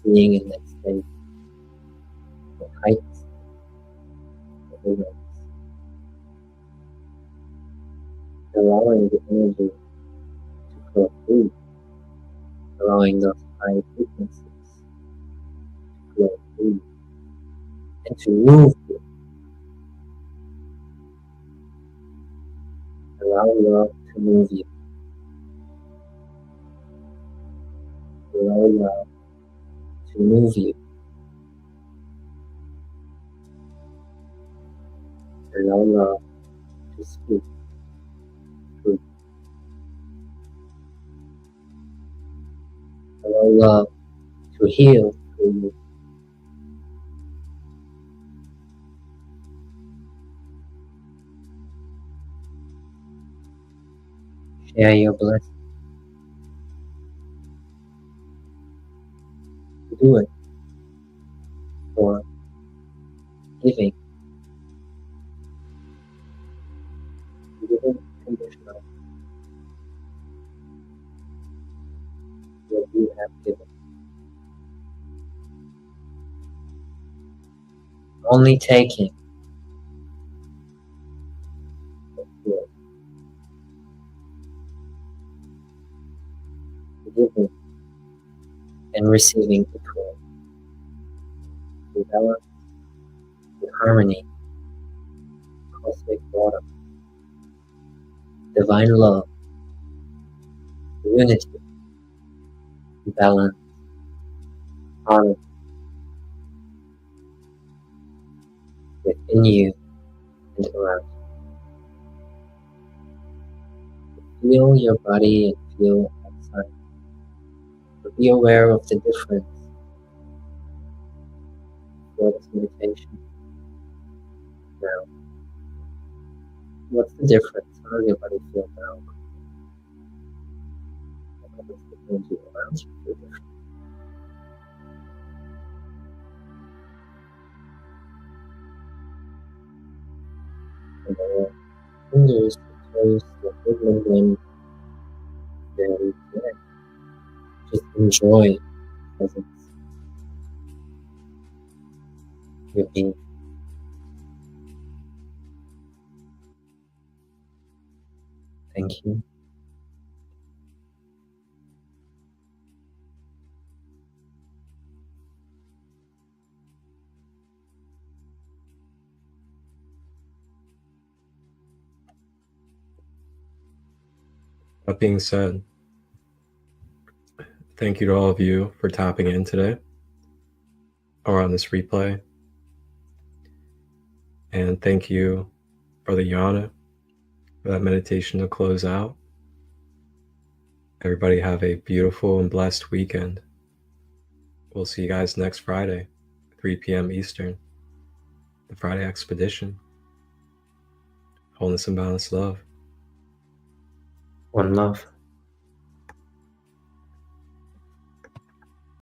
being in that state, the heights, the lows, allowing the energy to flow through, allowing those high frequencies to flow through and to move you. Allow love to move you. Allow love to move you. Allow love to speak through. Allow love to heal through you. Share your blessing. Do it for giving. Giving conditional. What you have given. Only taking but good. Giving and receiving equal. Develop in harmony, cosmic water, divine love, unity, balance, harmony within you and around you. Feel your body and feel outside. But be aware of the difference for this meditation. Now, what's the difference? How does your body feel now? How does the energy around you feel different? And our fingers, the toes, the movement when very clear. Just enjoy presence. Your being. Thank you.
That being said, thank you to all of you for tapping in today or on this replay. And thank you, Brother Jarne, for that meditation to close out. Everybody have a beautiful and blessed weekend. We'll see you guys next Friday, 3 p.m. Eastern, the Friday Expedition. Wholeness and balanced love.
One love.